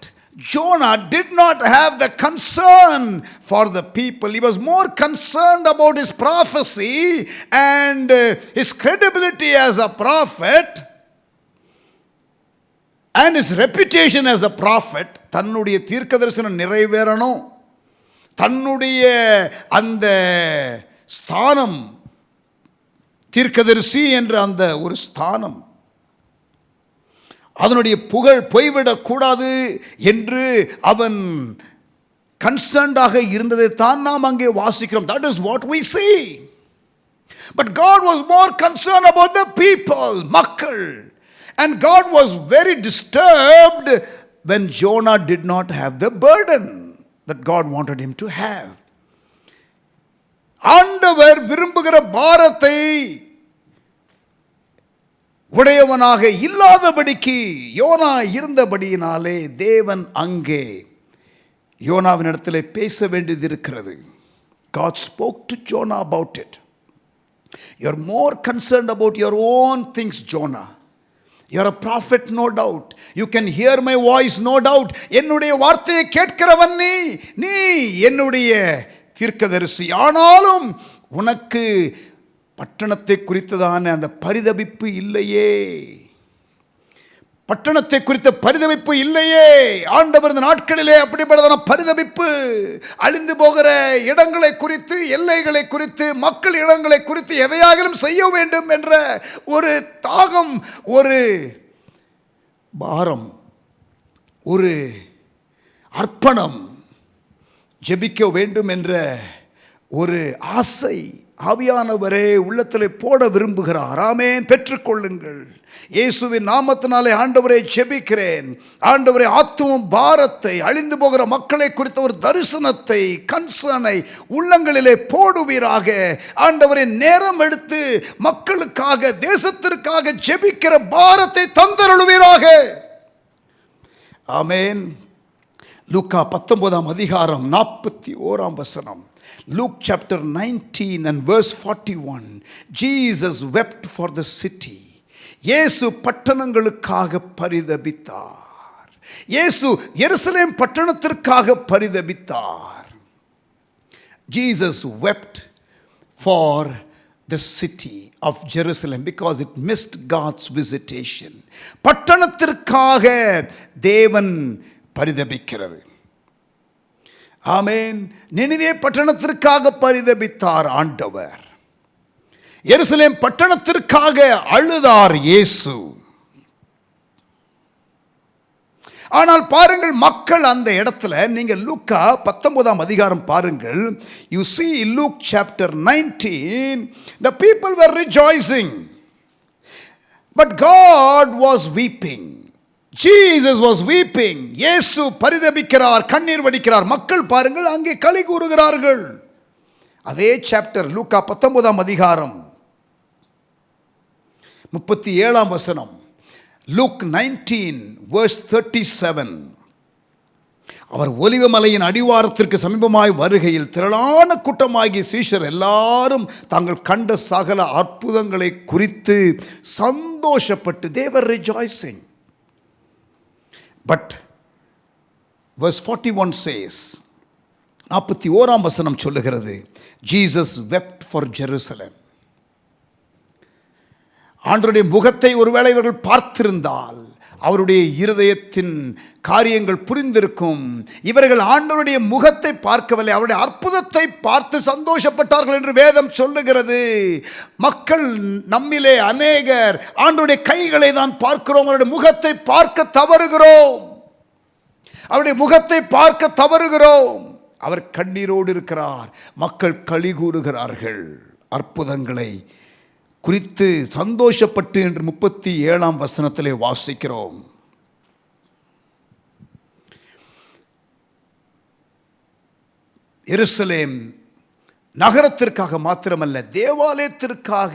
Jonah did not have the concern for the people. He was more concerned about his prophecy and his credibility as a prophet and his reputation as a prophet. தன்னுடைய தீர்க்கதரிசனம் நிறைவேறணும், தன்னுடைய அந்த ஸ்தானம், தீர்க்கதரிசி என்ற அந்த ஒரு ஸ்தானம், அதனுடைய புகழ் போய்விடக்கூடாது என்று அவன் கன்சர்ன்டாக இருந்ததை தான் நாம் அங்கே வாசிக்கிறோம். That is what we see. But God was more concerned about the people, மக்கள். And God was very disturbed when Jonah did not have the burden that God wanted him to have. ஆண்டவர் விரும்புகிற பாரத்தை உடையவனாக இல்லாதபடிக்கு YONO இருந்தபடியினாலே தேவன் அங்கே யோனாவின் இடத்திலே பேச வேண்டியது இருக்கிறது. God spoke to Jonah about it. You're more concerned about your own things, Jonah. You're a prophet, no doubt. You can hear my voice, no doubt. என்னுடைய வார்த்தையை கேட்கிறவன் நீ என்னுடைய தீர்க்கதரிசி. ஆனாலும் உனக்கு பட்டணத்தை குறித்ததான அந்த பரிதபிப்பு இல்லையே. பட்டணத்தை குறித்த பரிதபிப்பு இல்லையே. ஆண்டவர் இந்த நாட்களிலே அப்படிப்பட்டதான பரிதபிப்பு, அழிந்து போகிற இடங்களை குறித்து, எல்லைகளை குறித்து, மக்கள் இடங்களை குறித்து எதையாகிலும் செய்ய வேண்டும் என்ற ஒரு தாகம், ஒரு பாரம், ஒரு அர்ப்பணம், ஜெபிக்க வேண்டும் என்ற ஒரு ஆசை ஆவியானவரே உள்ளத்திலே போட விரும்புகிறார். ஆமென். பெற்றுக்கொள்ளுங்கள். இயேசுவின் நாமத்தினாலே ஆண்டவரை ஜெபிக்கிறேன். ஆண்டவரே, ஆத்தும பாரத்தை, அழிந்து போகிற மக்களை குறித்த ஒரு தரிசனத்தை, கன்சர்னை உள்ளங்களிலே போடுவீராக. ஆண்டவரே, நேரம் எடுத்து மக்களுக்காக, தேசத்திற்காக ஜெபிக்கிற பாரத்தை தந்தருளுவீராக. ஆமென். லூக்கா 19 அதிகாரம் 41 வசனம். Luke chapter 19 and verse 41. Jesus wept for the city. இயேசு பட்டணங்களுக்காக பரிதபித்தார். இயேசு எருசலேம் பட்டணத்திற்காக பரிதபித்தார். Jesus wept for the city of Jerusalem because it missed God's visitation. பட்டணத்திற்காக தேவன் பரிதபிக்கிறது. ஆமென். நினிவே பட்டணத்திற்காக பரிதபித்தார் ஆண்டவர். எருசலேம் பட்டணத்திற்காக அழுதார் இயேசு. ஆனால் பாருங்கள், மக்கள் அந்த இடத்துல, நீங்க லூக்கா 19 அதிகாரம் பாருங்கள். You see Luke chapter 19, the people were rejoicing, but God was weeping. Jesus was weeping. இயேசு பரிதபிக்கிறார், கண்ணீர் வடிக்கிறார். மக்கள் பாருங்கள் அங்கே களி கூறுகிறார்கள். அதே சாப்டர் லூக்கா 19 அதிகாரம் 37 வசனம். Luke 19 verse 37. அவர் ஒலிவமலையின் அடிவாரத்திற்கு சமீபமாய் வருகையில் திரளான கூட்டமாகிய சீஷர் எல்லாரும் தாங்கள் கண்ட சகல அற்புதங்களை குறித்து சந்தோஷப்பட்டு, they were rejoicing. But verse 41 says, 41 வசனம் சொல்லுகிறது, Jesus wept for Jerusalem. ஆண்டவருடைய முகத்தை ஒருவேளை இவர்கள் பார்த்திருந்தால் அவருடைய இருதயத்தின் காரியங்கள் புரிந்திருக்கும். இவர்கள் ஆண்டவருடைய முகத்தை பார்க்கவில்லை, அவருடைய அற்புதத்தை பார்த்து சந்தோஷப்பட்டார்கள் என்று வேதம் சொல்லுகிறது. மக்கள் நம்மிலே அநேகர் ஆண்டவருடைய கைகளை தான் பார்க்கிறோம், அவருடைய முகத்தை பார்க்க தவறுகிறோம். அவருடைய முகத்தை பார்க்க தவறுகிறோம். அவர் கண்ணீரோடு இருக்கிறார், மக்கள் களி கூறுகிறார்கள். அற்புதங்களை குறித்து சந்தோஷப்பட்டு என்று 37 வசனத்திலே வாசிக்கிறோம். எருசலேம் நகரத்திற்காக மாத்திரமல்ல, தேவாலயத்திற்காக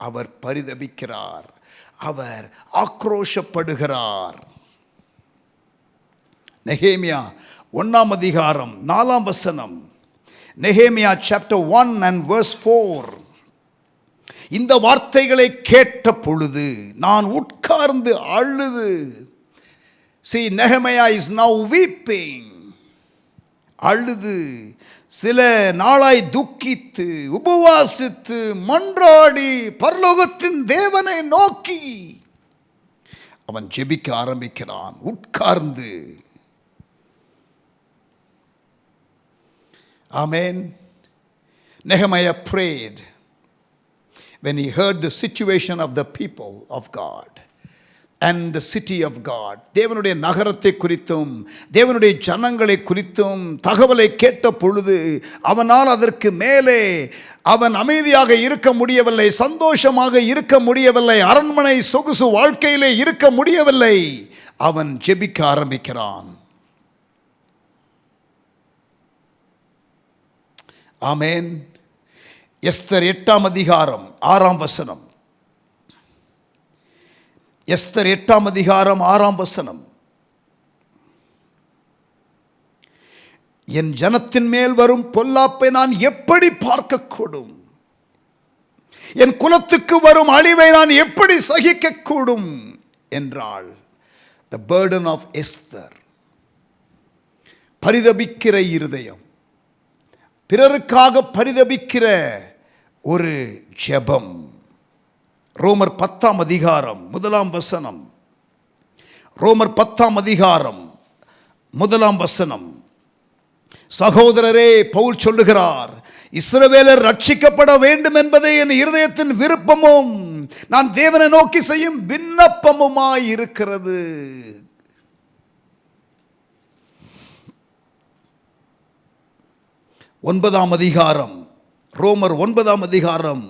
அவர் பரிதபிக்கிறார், அவர் ஆக்ரோஷப்படுகிறார். நெகேமியா 1 அதிகாரம் 4 வசனம். நெகேமியா chapter 1 and verse 4. இந்த வார்த்தைகளை கேட்ட பொழுது நான் உட்கார்ந்து அழுது. See, Nehemiah is now weeping. அழுது, சில நாளாய் துக்கித்து, உபவாசித்து, மன்றாடி, பரலோகத்தின் தேவனை நோக்கி அவன் ஜெபிக்க ஆரம்பிக்கிறான் உட்கார்ந்து. Amen. Nehemiah prayed when he heard the situation of the people of God and the city of God. தேவனுடைய நகரத்தை குறித்தும் தேவனுடைய ஜனங்களை குறித்தும் தகவலை கேட்ட பொழுது அவனால் அதற்கு மேலே அவன் அமைதியாக இருக்க முடியவில்லை, சந்தோஷமாக இருக்க முடியவில்லை, அரண்மனை சொகுசு வாழ்க்கையிலே இருக்க முடியவில்லை. அவன் ஜெபிக்க ஆரம்பிக்கிறான். ஆமென். எஸ்தர் 8 அதிகாரம் 6 வசனம். எஸ்தர் 8 அதிகாரம் 6 வசனம். என் ஜனத்தின் மேல் வரும் பொல்லாப்பை நான் எப்படி பார்க்கக்கூடும்? என் குலத்துக்கு வரும் அழிவை நான் எப்படி சகிக்கக்கூடும் என்றாள். The burden of Esther. பரிதபிக்கிற இருதயம், பிறருக்காக பரிதபிக்கிற ஒரு ஜெபம். ரோமர் 10 அதிகாரம் 1 வசனம். ரோமர் 10 அதிகாரம் 1 வசனம். சகோதரரே, பவுல் சொல்லுகிறார், இஸ்ரவேலர் ரட்சிக்கப்பட வேண்டும் என்பதே என் இருதயத்தின் விருப்பமும் நான் தேவனை நோக்கி செய்யும் விண்ணப்பமுமாய் இருக்கிறது. ஒன்பதாம் அதிகாரம், ரோமர் 9 அதிகாரம்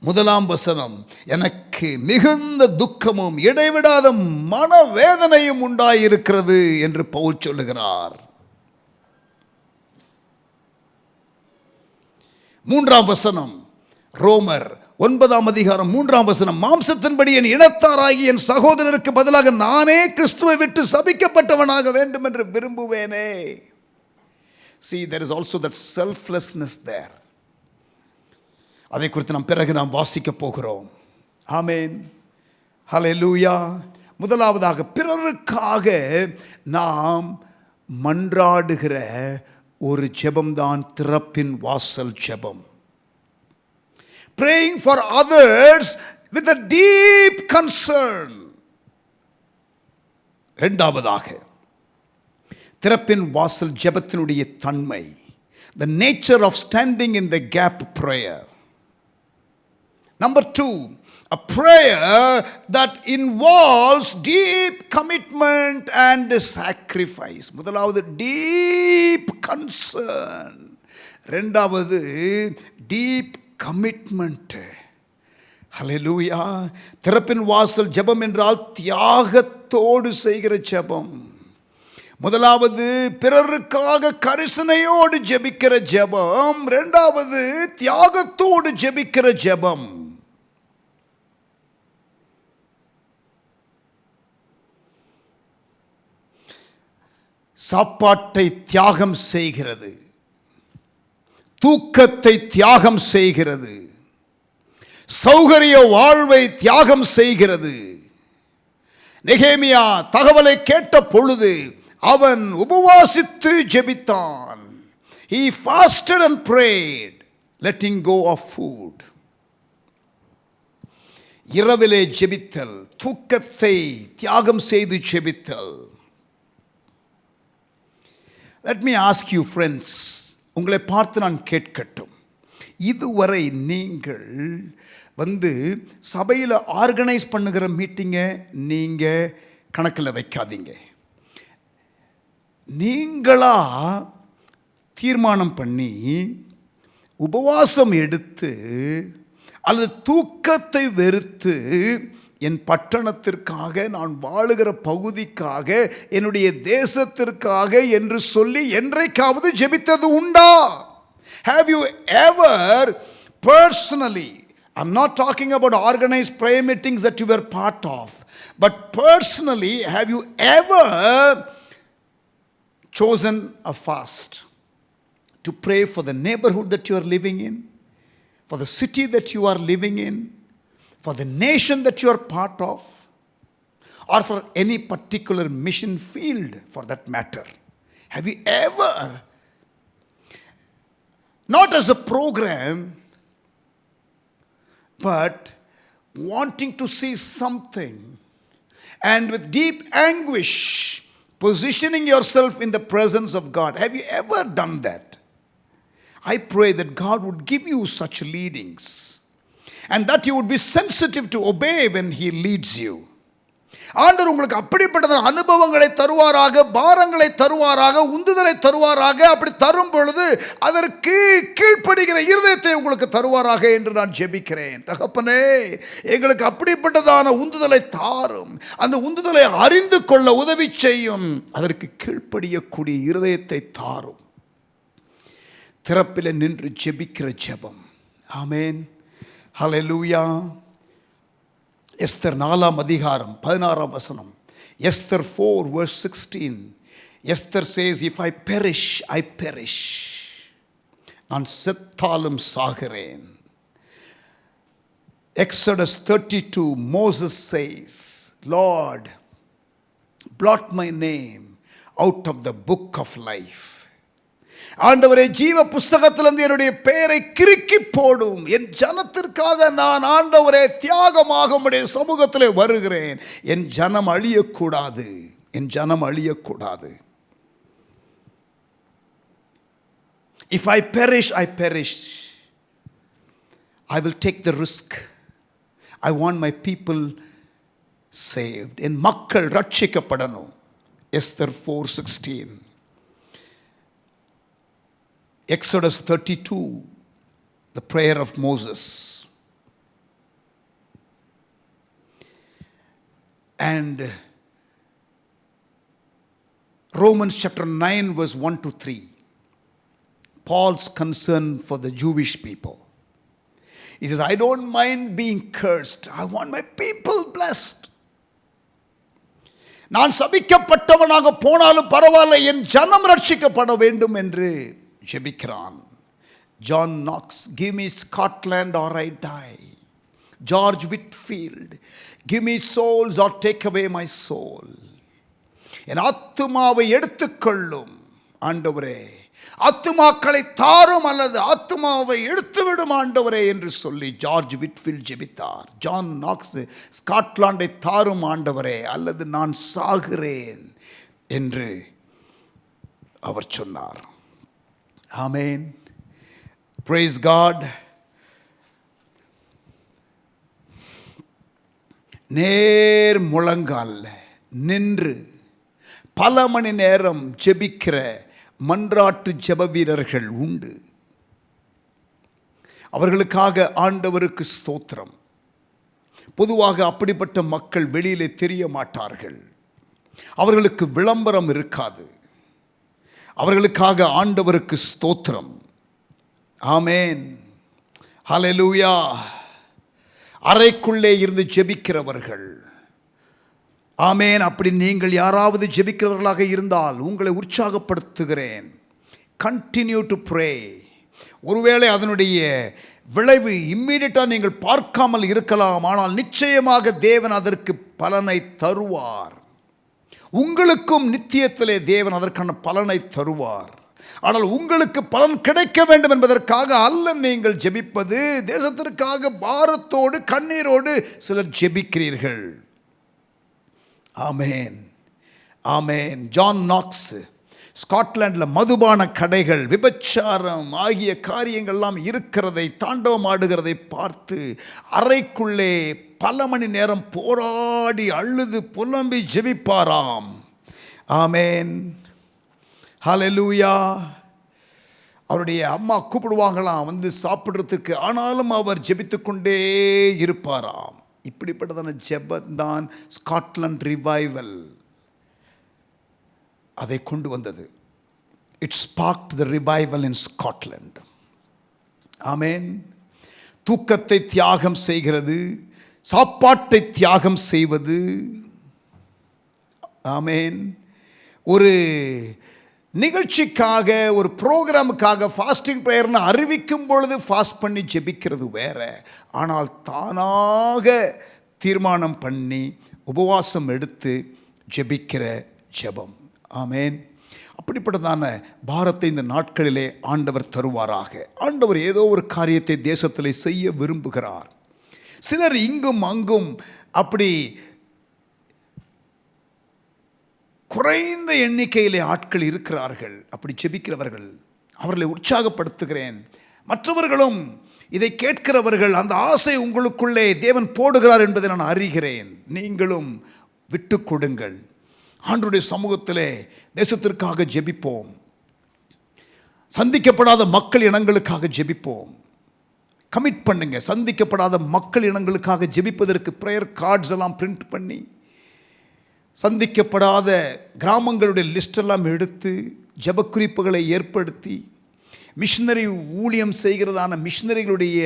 1 வசனம். எனக்கு மிகுந்த துக்கமும் இடைவிடாத மனவேதனையும் உண்டாயிருக்கிறது என்று பவுல் சொல்லுகிறார். 3 வசனம், ரோமர் 9 அதிகாரம் 3 வசனம். மாம்சத்தின்படி என் இனத்தாராகி என் சகோதரருக்கு பதிலாக நானே கிறிஸ்துவை விட்டு சபிக்கப்பட்டவனாக வேண்டும் என்று விரும்புவேனே. See, there is also that selflessness there. அதை குறித்து நாம் பிறகு நாம் வாசிக்க போகிறோம். ஆமென், ஹல்லேலூயா. முதலாவதாக பிறருக்காக நாம் மன்றாடுகிற ஒரு ஜெபம்தான் திறப்பின் வாசல் ஜெபம். Praying for others with a deep concern. இரண்டாவதாக திறப்பின் வாசல் ஜெபத்தினுடைய தன்மை, the nature of standing in the gap prayer. Number 2, a prayer that involves deep commitment and sacrifice. முதலாவது deep concern, இரண்டாவது deep commitment. ஹல்லேலூயா. திறப்பின் வாசல் ஜெபம் என்றால் தியாகத்தோடு செய்கிற ஜெபம். முதலாவது பிறருக்காக கரிசனையோடு ஜெபிக்கிற ஜெபம், இரண்டாவது தியாகத்தோடு ஜெபிக்கிற ஜெபம். சாப்பாட்டை தியாகம் செய்கிறது, தூக்கத்தை தியாகம் செய்கிறது, சௌகரிய வாழ்வை தியாகம் செய்கிறது. நெகேமியா தகவலை கேட்ட பொழுது அவன் உபவாசித்து ஜெபித்தான். He fasted and prayed, letting go of food. இரவிலே ஜெபித்தல், தூக்கத்தை தியாகம் செய்து ஜெபித்தல். Let me ask you friends, உங்களை பார்த்து நான் கேட்கட்டும், இதுவரை நீங்கள் சபையில் ஆர்கனைஸ் பண்ணுகிற மீட்டிங்கை நீங்கள் கணக்கில் வைக்காதீங்க. நீங்களா தீர்மானம் பண்ணி உபவாசம் எடுத்து அல்லது தூக்கத்தை வெறுத்து என் பட்டணத்திற்காக, நான் வாழுகிற பகுதிக்காக, என்னுடைய தேசத்திற்காக என்று சொல்லி என்றைக்காவது ஜெபித்தது உண்டா? Have you ever personally, I'm not talking about organized prayer meetings that you were part of, but personally, have you ever chosen a fast to pray for the neighborhood that you are living in, for the city that you are living in, for the nation that you are part of, or for any particular mission field for that matter? Have you ever, not as a program, but wanting to see something and with deep anguish positioning yourself in the presence of God? Have you ever done that? I pray that God would give you such leadings and that you would be sensitive to obey when He leads you. ஆண்டவர் உங்களுக்கு அப்படிப்பட்ட அனுபவங்களை தருவாராக, பாரங்களை தருவாராக, உந்துதலை தருவாராக. அப்படி தரும் பொழுது அதற்கு கீழ்ப்படுகிற இருதயத்தை உங்களுக்கு தருவாராக என்று நான் ஜெபிக்கிறேன். தகப்பனே, எங்களுக்கு அப்படிப்பட்டதான உந்துதலை தாரும், அந்த உந்துதலை அறிந்து கொள்ள உதவி செய்யும், அதற்கு கீழ்ப்படியக்கூடிய இருதயத்தை தாரும். திறப்பில் நின்று ஜெபிக்கிற ஜெபம். ஆமென், ஹல்லேலூயா. எஸ்தர் 4 அதிகாரம் 16 வசனம். Esther 4 verse 16. Esther says, if I perish, I perish. நான் செத்தாலும் சாகிறேன். Exodus 32, Moses says, Lord, blot my name out of the book of life. ஆண்டவரே, ஜீவ புஸ்தகத்திலிருந்து என்னுடைய பெயரை கிறுக்கி போடும். என் ஜனத்திற்காக நான் ஆண்டவரே தியாகமாக உம்முடைய சமூகத்திலே வருகிறேன். என் ஜனம் அழியக்கூடாது, என் ஜனம் அழியக்கூடாது. If I perish, I perish. I will take the risk. I want my people saved. என் மக்கள் ரட்சிக்கப்படணும். Esther 4:16. Exodus 32, the prayer of Moses. And Romans chapter 9 verse 1 to 3. Paul's concern for the Jewish people. He says, I don't mind being cursed. I want my people blessed. நான் சபிக்கப்பட்டவனாக போனாலும் பரவாயில்லை, என் ஜனம் ரட்சிக்கப்பட வேண்டும் என்று ஜெபிக்கிறான். John Knox, give me Scotland or I die. George Whitfield, give me souls or take away my soul. என் ஆத்துமாவை எடுத்துக்கொள்ளும் ஆண்டவரே, ஆத்துமாக்களை தாரும் அல்லது ஆத்துமாவை எடுத்துவிடும் ஆண்டவரே என்று சொல்லி ஜார்ஜ் விட்ஃபீல்ட் ஜெபித்தார். ஜான் நாக்ஸ், ஸ்காட்லாண்டை தாரும் ஆண்டவரே அல்லது நான் சாகிறேன் என்று அவர் சொன்னார். ஆமென். Praise God. நேர் முழங்கால் நின்று பல மணி நேரம் ஜெபிக்கிற மன்றாட்டு ஜெப வீரர்கள் உண்டு. அவர்களுக்காக ஆண்டவருக்கு ஸ்தோத்திரம். பொதுவாக அப்படிப்பட்ட மக்கள் வெளியிலே தெரிய மாட்டார்கள். அவர்களுக்கு விளம்பரம் இருக்காது. அவர்களுக்காக ஆண்டவருக்கு ஸ்தோத்திரம். ஆமென். ஹல்லேலூயா. அறைக்குள்ளே இருந்து ஜெபிக்கிறவர்கள். ஆமென். அப்படி நீங்கள் யாராவது ஜெபிக்கிறவர்களாக இருந்தால் உங்களை உற்சாகப்படுத்துகிறேன். Continue to pray. ஒருவேளை அதனுடைய விளைவு இம்மீடியட்டாக நீங்கள் பார்க்காமல் இருக்கலாம், ஆனால் நிச்சயமாக தேவன் அதற்கு பலனை தருவார். உங்களுக்கும் நித்தியத்திலே தேவன் அதற்கான பலனை தருவார். ஆனால் உங்களுக்கு பலன் கிடைக்க வேண்டும் என்பதற்காக அல்ல நீங்கள் ஜெபிப்பது. தேசத்திற்காக பாரத்தோடு கண்ணீரோடு சிலர் ஜெபிக்கிறீர்கள். ஆமென், ஆமென். ஜான் நாக்ஸ் ஸ்காட்லாண்டில் மதுபான கடைகள், விபச்சாரம் ஆகிய காரியங்கள்லாம் இருக்கிறதை, தாண்டவம் ஆடுகிறதை பார்த்து அறைக்குள்ளே பல மணி நேரம் போராடி அழுது புலம்பி ஜெபிப்பாராம். ஆமென். ஹல்லேலூயா. அவருடைய அம்மா கூப்பிடுவாங்களாம் வந்து சாப்பிட்றதுக்கு, ஆனாலும் அவர் ஜெபித்து கொண்டே இருப்பாராம். இப்படிப்பட்டதான ஜெபந்தான் ஸ்காட்லாண்ட் ரிவைவல் அதை கொண்டு வந்தது. It sparked the revival in Scotland. Amen. தூக்கத்தை தியாகம் செய்கிறது, சாப்பாட்டை தியாகம் செய்வது. ஆமென். ஒரு நிகழ்ச்சிக்காக, ஒரு ப்ரோக்ராமுக்காக ஃபாஸ்டிங் ப்ரேயர்னு அறிவிக்கும் பொழுது ஃபாஸ்ட் பண்ணி ஜெபிக்கிறது வேற. ஆனால் தானாக தீர்மானம் பண்ணி உபவாசம் எடுத்து ஜெபிக்கிற ஜெபம். ஆமென். அப்படிப்பட்டதான பாரத்தை இந்த நாட்களிலே ஆண்டவர் தருவாராக. ஆண்டவர் ஏதோ ஒரு காரியத்தை தேசத்திலே செய்ய விரும்புகிறார். சிலர் இங்கும் அங்கும் அப்படி குறைந்த எண்ணிக்கையிலே ஆட்கள் இருக்கிறார்கள், அப்படி ஜெபிக்கிறவர்கள். அவர்களை உற்சாகப்படுத்துகிறேன். மற்றவர்களும் இதை கேட்கிறவர்கள், அந்த ஆசை உங்களுக்குள்ளே தேவன் போடுகிறார் என்பதை நான் அறிகிறேன். நீங்களும் விட்டு கொடுங்கள். ஆண்டவருடைய சமூகத்திலே தேசத்திற்காக ஜெபிப்போம். சந்திக்கப்படாத மக்கள் இனங்களுக்காக ஜெபிப்போம். கமிட் பண்ணுங்க. சந்திக்கப்படாத மக்கள் இனங்களுக்காக ஜெபிப்பதற்கு ப்ரேயர் கார்ட்ஸ் எல்லாம் பிரிண்ட் பண்ணி, சந்திக்கப்படாத கிராமங்களுடைய லிஸ்டெல்லாம் எடுத்து ஜெபக்குறிப்புகளை ஏற்படுத்தி, மிஷினரி ஊழியம் செய்கிறதான மிஷினரிகளுடைய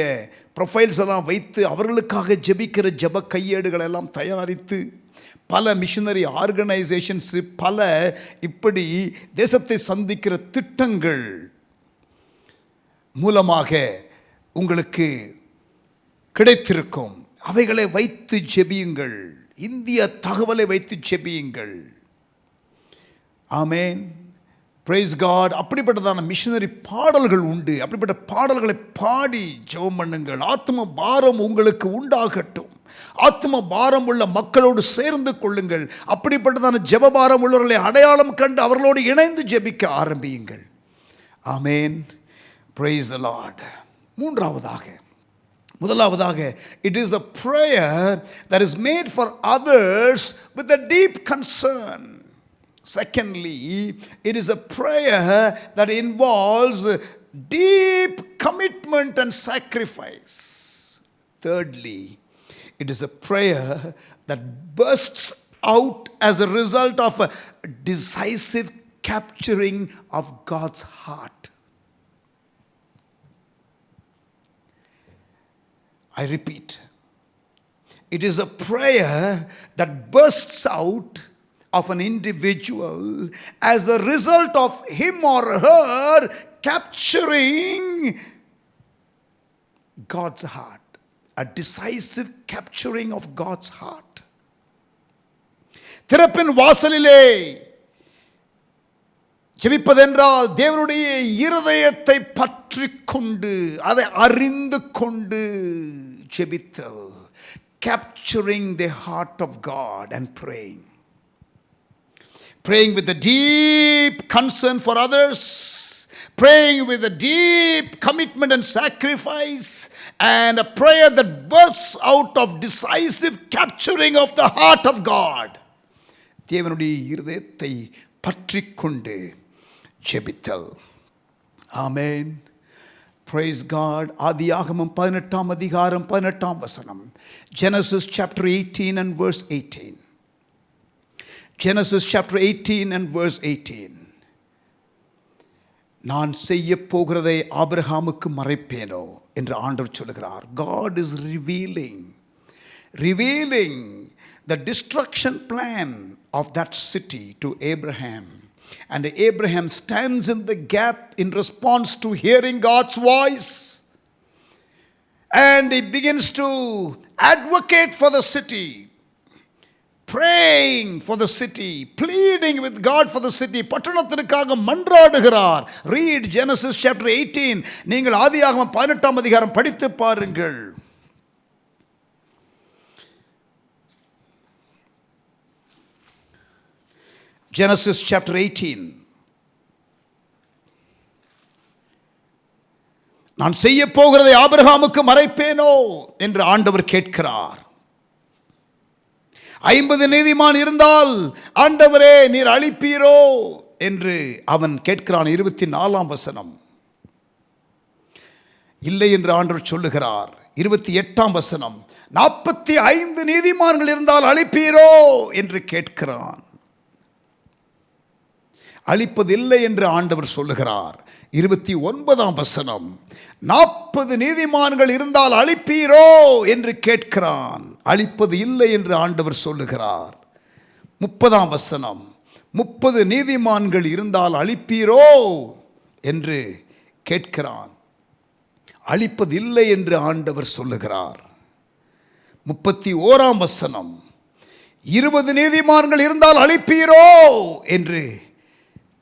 ப்ரொஃபைல்ஸ் எல்லாம் வைத்து அவர்களுக்காக ஜெபிக்கிற ஜெப கையேடுகள் எல்லாம் தயாரித்து, பல மிஷினரி ஆர்கனைசேஷன்ஸு பல இப்படி தேசத்தை சந்திக்கிற திட்டங்கள் மூலமாக உங்களுக்கு கிடைத்திருக்கும். அவைகளை வைத்து ஜெபியுங்கள். இந்திய தகவலை வைத்து ஜெபியுங்கள். ஆமென். Praise God. அப்படிப்பட்டதான மிஷனரி பாடல்கள் உண்டு. அப்படிப்பட்ட பாடல்களை பாடி ஜெபம் பண்ணுங்கள். ஆத்ம பாரம் உங்களுக்கு உண்டாகட்டும். ஆத்ம பாரம் உள்ள மக்களோடு சேர்ந்து கொள்ளுங்கள். அப்படிப்பட்டதான ஜெபபாரம் உள்ளவர்களை அடையாளம் கண்டு அவர்களோடு இணைந்து ஜெபிக்க ஆரம்பியுங்கள். ஆமேன். Praise the Lord. முதலாவதாக it is a prayer that is made for others with a deep concern. Secondly, it is a prayer that involves deep commitment and sacrifice. Thirdly, it is a prayer that bursts out as a result of a decisive capturing of God's heart. I repeat, it is a prayer that bursts out of an individual as a result of him or her capturing God's heart, a decisive capturing of God's heart. திறப்பின் வாசலிலே ஜெபிப்பதென்றால் தேவனுடைய இருதயத்தை பற்றி கொண்டு அதை அறிந்து கொண்டு ஜெபித்தல். Capturing the heart of God and praying with a deep concern for others, praying with a deep commitment and sacrifice, and a prayer that bursts out of decisive capturing of the heart of God. தேவனுடைய இருதயத்தை பற்றி கொண்டு ஜெபித்தல். ஆமென். Praise God. ஆதியாகமம் 18ஆம் அதிகாரம் 18ஆம் வசனம். Genesis chapter 18 and verse 18. Genesis chapter 18 and verse 18. நான் செய்ய போகிறதை ஆபிரகாமுக்கு மறைப்பேனோ என்று ஆண்டவர் சொல்கிறார். God is revealing the destruction plan of that city to Abraham. And Abraham stands in the gap in response to hearing God's voice. And he begins to advocate for the city, praying for the city, pleading with God for the city. பட்டணத்திற்காக மன்றாடுகிறார். Read Genesis chapter 18. நீங்கள் ஆதியாகமம் 18ஆம் அதிகாரம் படித்து பாருங்கள். Genesis chapter 18. நான் செய்ய போகிறதை ஆபிரகாமுக்கு மறைப்பேனோ என்று ஆண்டவர் கேட்கிறார். 50 நீதிமான் இருந்தால் ஆண்டவரே நீர் அழிப்பீரோ என்று அவன் கேட்கிறான். 24ஆம் வசனம். இல்லை என்று ஆண்டவர் சொல்லுகிறார். 28ஆம் வசனம். 45 நீதிமான்கள் இருந்தால் அழிப்பீரோ என்று கேட்கிறான். அழிப்பதில்லை என்று ஆண்டவர் சொல்லுகிறார். 29ஆம் வசனம். 40 நீதிமான்கள் இருந்தால் அழிப்பீரோ என்று கேட்கிறான். அழிப்பது இல்லை என்று ஆண்டவர் சொல்லுகிறார். 30ஆம் வசனம். 30 நீதிமான்கள் இருந்தால் அழிப்பீரோ என்று கேட்கிறான். அழிப்பது இல்லை என்று ஆண்டவர் சொல்லுகிறார். 31ஆம் வசனம். 20 நீதிமான்கள் இருந்தால் அழிப்பீரோ என்று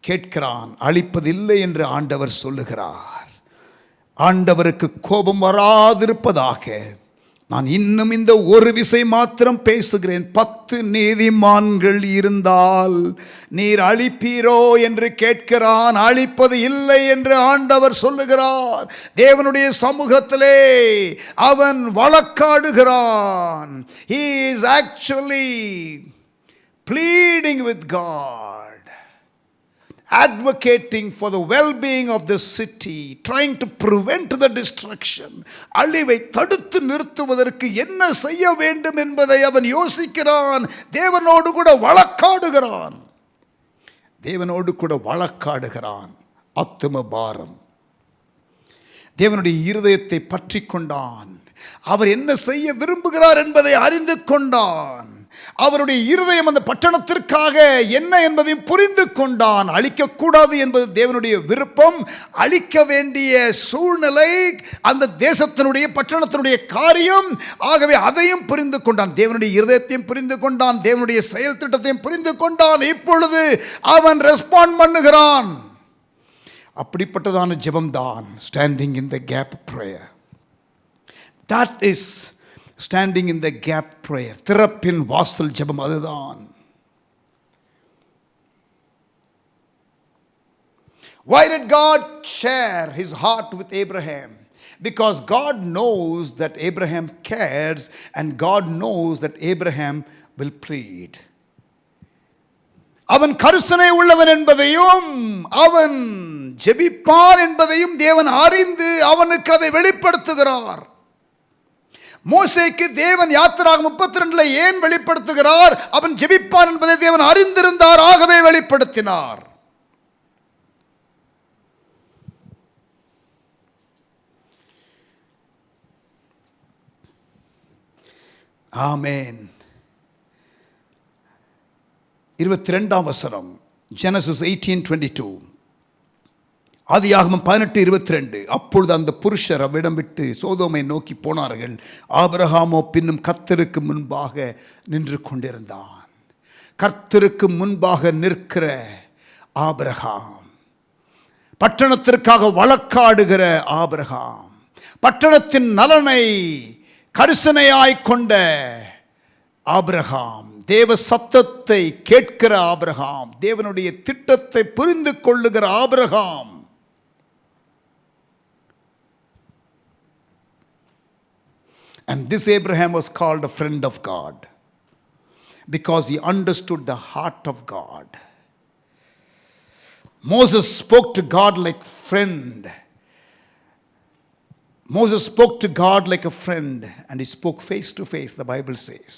கேட்கிறான். அழிப்பதில்லை என்று ஆண்டவர் சொல்லுகிறார். ஆண்டவருக்கு கோபம் வராதிருப்பதாக நான் இன்னும் இந்த ஒரு விசை மாத்திரம் பேசுகிறேன். 10 நீதிமான்கள் இருந்தால் நீர் அழிப்பீரோ என்று கேட்கிறான். அழிப்பது இல்லை என்று ஆண்டவர் சொல்லுகிறார். தேவனுடைய சமூகத்திலே அவன் வழக்காடுகிறான். He is actually pleading with God, advocating for the well-being of the city, trying to prevent the destruction. அழிவை தடுத்து நிறுத்துவதற்கு என்ன செய்ய வேண்டும் என்பதை அவன் யோசிக்கிறான். தேவனோடு கூட வழக்காடுகிறான். ஆத்தும பாரம். தேவனுடைய இருதயத்தை பற்றி கொண்டான். அவர் என்ன செய்ய விரும்புகிறார் என்பதை அறிந்து கொண்டான். அவருடைய இருதயம் அந்த பட்டணத்திற்காக என்ன என்பதையும் புரிந்து கொண்டான். அழிக்கக்கூடாது என்பது தேவனுடைய விருப்பம். அழிக்க வேண்டிய சூழ்நிலை அந்த தேசத்தினுடைய பட்டணத்தினுடைய காரியம். ஆகவே அதையும் புரிந்து கொண்டான். தேவனுடைய இருதயத்தையும் புரிந்து கொண்டான். தேவனுடைய செயல் திட்டத்தையும் புரிந்து கொண்டான். இப்பொழுது அவன் ரெஸ்பாண்ட் பண்ணுகிறான். அப்படிப்பட்டதான ஜெபம்தான் standing in the gap prayer. That is standing in the gap prayer. திறப்பின் வாசல் ஜெபம் அதுதான். Why did God share his heart with Abraham? Because God knows that Abraham cares, and God knows that Abraham will plead. அவன் கருசனை உள்ளவன் என்பதையும் அவன் ஜெபிப்பான் என்பதையும் தேவன் அறிந்து அவனுக்கு அதை வெளிப்படுத்துகிறார். மோசேக்கு தேவன் யாத்திராகமம் 32 ஏன் வெளிப்படுத்துகிறார்? அவன் ஜெபிப்பான் என்பதை தேவன் அறிந்திருந்தார், ஆகவே வெளிப்படுத்தினார். ஆமென். 22ஆம் வசனம், ஜெனசிஸ் 18:22. ஆதியாகமம் 18:22. அப்பொழுது அந்த புருஷர் அவ்விடம் விட்டு சோதோமை நோக்கி போனார்கள். ஆபிரகாமோ பின்னும் கர்த்தருக்கு முன்பாக நின்று கொண்டிருந்தான். கர்த்தருக்கு முன்பாக நிற்கிற ஆபிரகாம், பட்டணத்திற்காக வழக்காடுகிற ஆபிரகாம், பட்டணத்தின் நலனை கரிசனையாய் கொண்ட ஆபிரகாம், தேவ சத்தத்தை கேட்கிற ஆபிரகாம், தேவனுடைய திட்டத்தை புரிந்து கொள்ளுகிற Abraham. And this Abraham was called a friend of God because he understood the heart of God. Moses spoke to God like friend. Moses spoke to God like a friend, and he spoke face to face, the Bible says.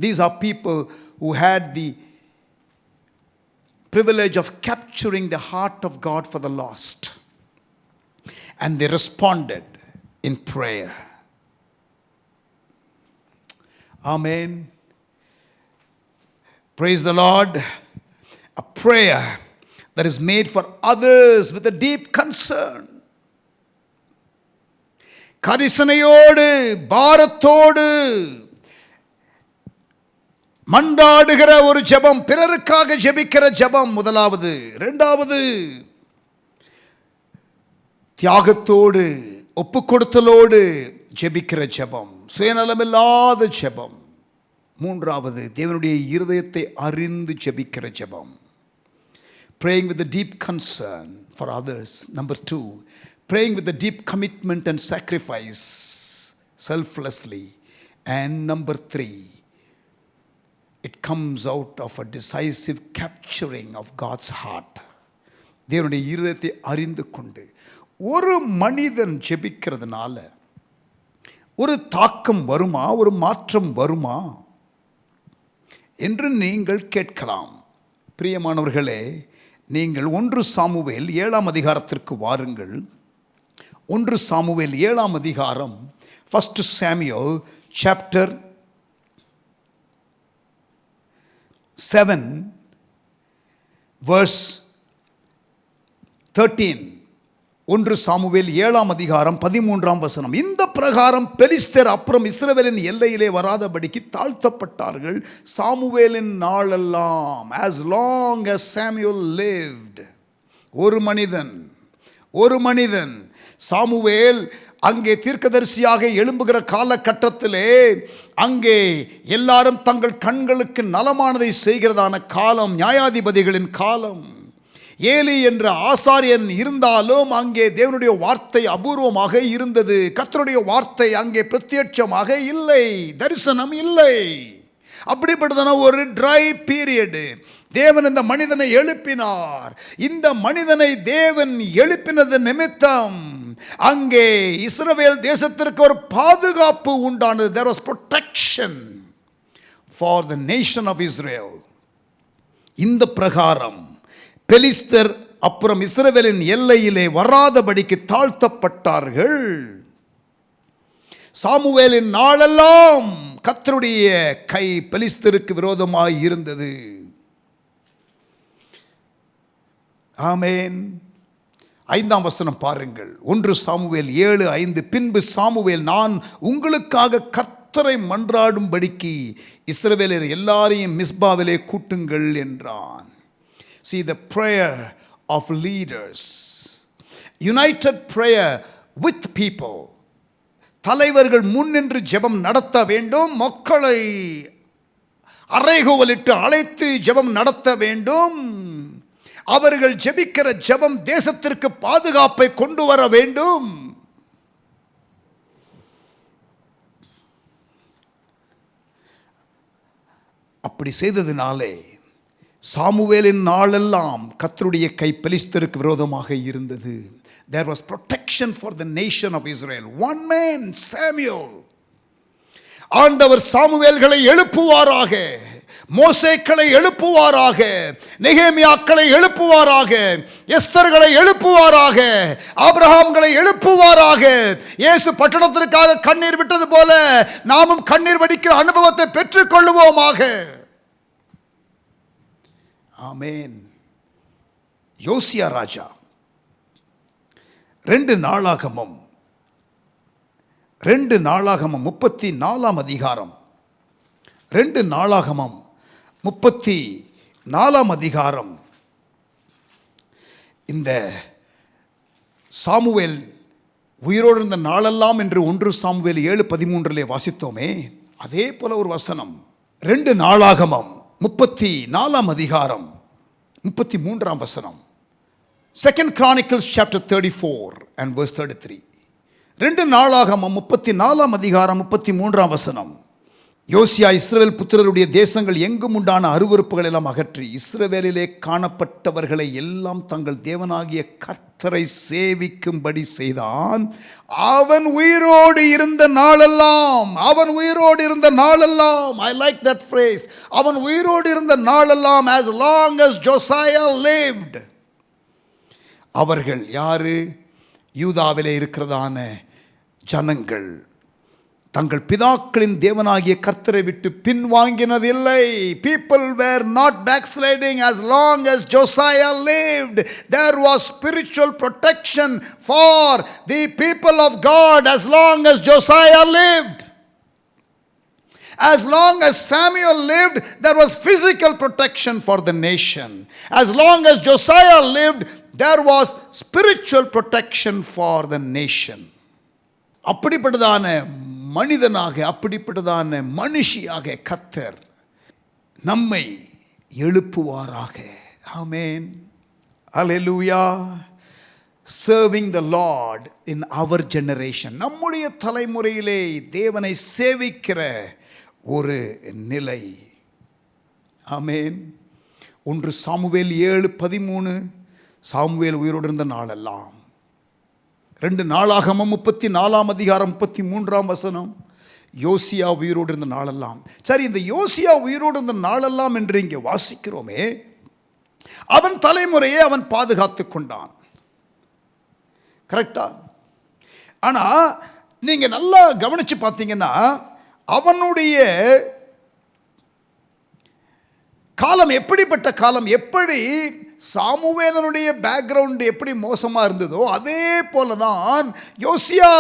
These are people who had the privilege of capturing the heart of God for the lost, and they responded in prayer. Amen. Praise the Lord. A prayer that is made for others with a deep concern. கரிசனையோடு பாரத்தோடு மன்றாடுகிற ஒரு ஜெபம், பிறருக்காக ஜெபிக்கிற ஜெபம் முதலாவது. இரண்டாவது, தியாகத்தோடு ஒப்புக்கொடுத்தலோடு ஜெபிக்கிற ஜெபம், சுயநலமில்லாத ஜெபம். மூன்றாவது, தேவனுடைய இருதயத்தை அறிந்து ஜெபிக்கிற ஜெபம், praying with a deep concern for others. Number 2, praying with a deep commitment and sacrifice selflessly. And number 3, it comes out of a decisive capturing of God's heart. தேவனுடைய இருதயத்தை அறிந்து கொண்டு ஒரு மனிதன் ஜெபிக்கிறதுனால ஒரு தாக்கம் வருமா, ஒரு மாற்றம் வருமா என்று நீங்கள் கேட்கலாம். பிரியமானவர்களே, நீங்கள் 1 சாமுவேல் 7ஆம் அதிகாரத்திற்கு வாருங்கள். 1 சாமுவேல் 7ஆம் அதிகாரம், 1 Samuel chapter 7 verse 13. 1 சாமுவேல் 7ஆம் அதிகாரம் 13ஆம் வசனம். இந்த பிரகாரம் பெலிஸ்தர் அப்புறம் இஸ்ரவேலின் எல்லையிலே வராதபடிக்கு தாழ்த்தப்பட்டார்கள் சாமுவேலின் நாளெல்லாம். as long as Samuel lived. ஒரு மனிதன் சாமுவேல் அங்கே தீர்க்கதரிசியாக எழும்புகிற காலகட்டத்திலே அங்கே எல்லாரும் தங்கள் கண்களுக்கு நலமானதை செய்கிறதான காலம், நியாயாதிபதிகளின் காலம். ஏலி என்ற ஆசாரியன் இருந்தாலும் அங்கே தேவனுடைய வார்த்தை அபூர்வமாக இருந்தது. கர்த்தருடைய வார்த்தை அங்கே பிரத்யட்சமாக இல்லை, தரிசனம் இல்லை. அப்படிப்பட்டதான ஒரு ட்ரை பீரியடு. தேவன் இந்த மனிதனை எழுப்பினார். இந்த மனிதனை தேவன் எழுப்பினது நிமித்தம் அங்கே இஸ்ரவேல் தேசத்திற்கு ஒரு பாதுகாப்பு உண்டானது. There was protection for the nation of Israel. இந்த பிரகாரம் பெலிஸ்தர் அப்புறம் இஸ்ரவேலின் எல்லையிலே வராதபடிக்கு தாழ்த்தப்பட்டார்கள். சாமுவேலின் நாளெல்லாம் கர்த்தருடைய கை பெலிஸ்தருக்கு விரோதமாய் இருந்தது. ஆமென். 5ஆம் வசனம் பாருங்கள். 1 சாமுவேல் 7:5. பின்பு சாமுவேல், நான் உங்களுக்காக கர்த்தரை மன்றாடும்படிக்கு இஸ்ரவேலர் எல்லாரையும் மிஸ்பாவிலே கூட்டுங்கள் என்றான். See, the prayer of leaders. United prayer with people. தலைவர்கள் முன்னின்று ஜெபம் நடத்த வேண்டும். மக்களை அறைகூவலிட்டு அழைத்து ஜெபம் நடத்த வேண்டும். அவர்கள் ஜெபிக்கிற ஜெபம் தேசத்திற்கு பாதுகாப்பை கொண்டு வர வேண்டும். அப்படி செய்ததினாலே சாமுவேலின் நாளெல்லாம் கர்த்தருடைய கை பெலிஸ்தருக்கு விரோதமாக இருந்தது. There was protection for the nation of Israel. One man, Samuel. ஆண்டவர் சாமுவேல்களை எழுப்புவாராக, மோசேக்களை எழுப்புவாராக, நெகேமியாக்களை எழுப்புவாராக, எஸ்தர்களை எழுப்புவாராக, ஆபிரகாம்களை எழுப்புவாராக. இயேசு பட்டணத்திற்காக கண்ணீர் விட்டது போல நாமும் கண்ணீர் வடிக்கிற அனுபவத்தை பெற்றுக் கொள்ளுவோமாக. ஆமென். யோசியா ராஜா 2 நாளாகமம் 34ஆம் அதிகாரம் 2 நாளாகமம் 34ஆம் அதிகாரம். இந்த சாமுவேல் உயிரோடு இருந்த நாளெல்லாம் என்று 1 சாமுவேல் 7:13 வாசித்தோமே, அதே போல ஒரு வசனம் 2 நாளாகமம் 34ஆம் அதிகாரம் 33ஆம் வசனம். 2 Chronicles chapter 34 and verse 33. 2 நாளாகமம் 34ஆம் அதிகாரம் 33ஆம் வசனம். யோசியா இஸ்ரவேல் புத்திரருடைய தேசங்கள் எங்கும் உண்டான அருவருப்புகள் எல்லாம் அகற்றி இஸ்ரவேலிலே காணப்பட்டவர்களை எல்லாம் தங்கள் தேவனாகிய கர்த்தரை சேவிக்கும்படி செய்தான். அவன் உயிரோடு இருந்த நாளெல்லாம், அவன் உயிரோடு இருந்த நாளெல்லாம், I like that phrase, அவன் உயிரோடு இருந்த நாளெல்லாம், as long as Josiah lived. அவர்கள் யாரு? யூதாவிலே இருக்கிறதான ஜனங்கள் தங்கள் பிதாக்களின் தேவனாகிய கர்த்தரை விட்டு பின்வாங்கினதில்லை. People were not backsliding as long as Josiah lived. There was spiritual protection for the people of God as long as Josiah lived. As long as Samuel lived, there was physical protection for the nation. As long as Josiah lived, there was spiritual protection for the nation. அப்படிப்பட்டதான மனிதனாக, அப்படிப்பட்டதான மனுஷியாக கர்த்தர் நம்மை எழுப்புவாராக. ஆமென். ஹல்லேலூயா. Serving the Lord in our generation. நம்முடைய தலைமுறையிலே தேவனை சேவிக்கிற ஒரு நிலை. ஆமென். 1 சாமுவேல் 7:13. சாமுவேல் உயிரோடு இருந்த நாளெல்லாம். 2 நாளாகமம் 34ஆம் அதிகாரம் 33ஆம் வசனம். யோசியா உயிரோடு இருந்த நாளெல்லாம். சரி, இந்த யோசியா உயிரோடு இருந்த நாளெல்லாம் என்று இங்கே வாசிக்கிறோமே, அவன் தலைமுறையை அவன் பாதுகாத்து கொண்டான். கரெக்டா? ஆனா நீங்க நல்லா கவனிச்சு பார்த்தீங்கன்னா அவனுடைய காலம் எப்படிப்பட்ட காலம், எப்படி சாமுவேலனுடைய பேக்ரவுண்ட் எப்படி மோசமா இருந்ததோ அதே போலதான் யோசியா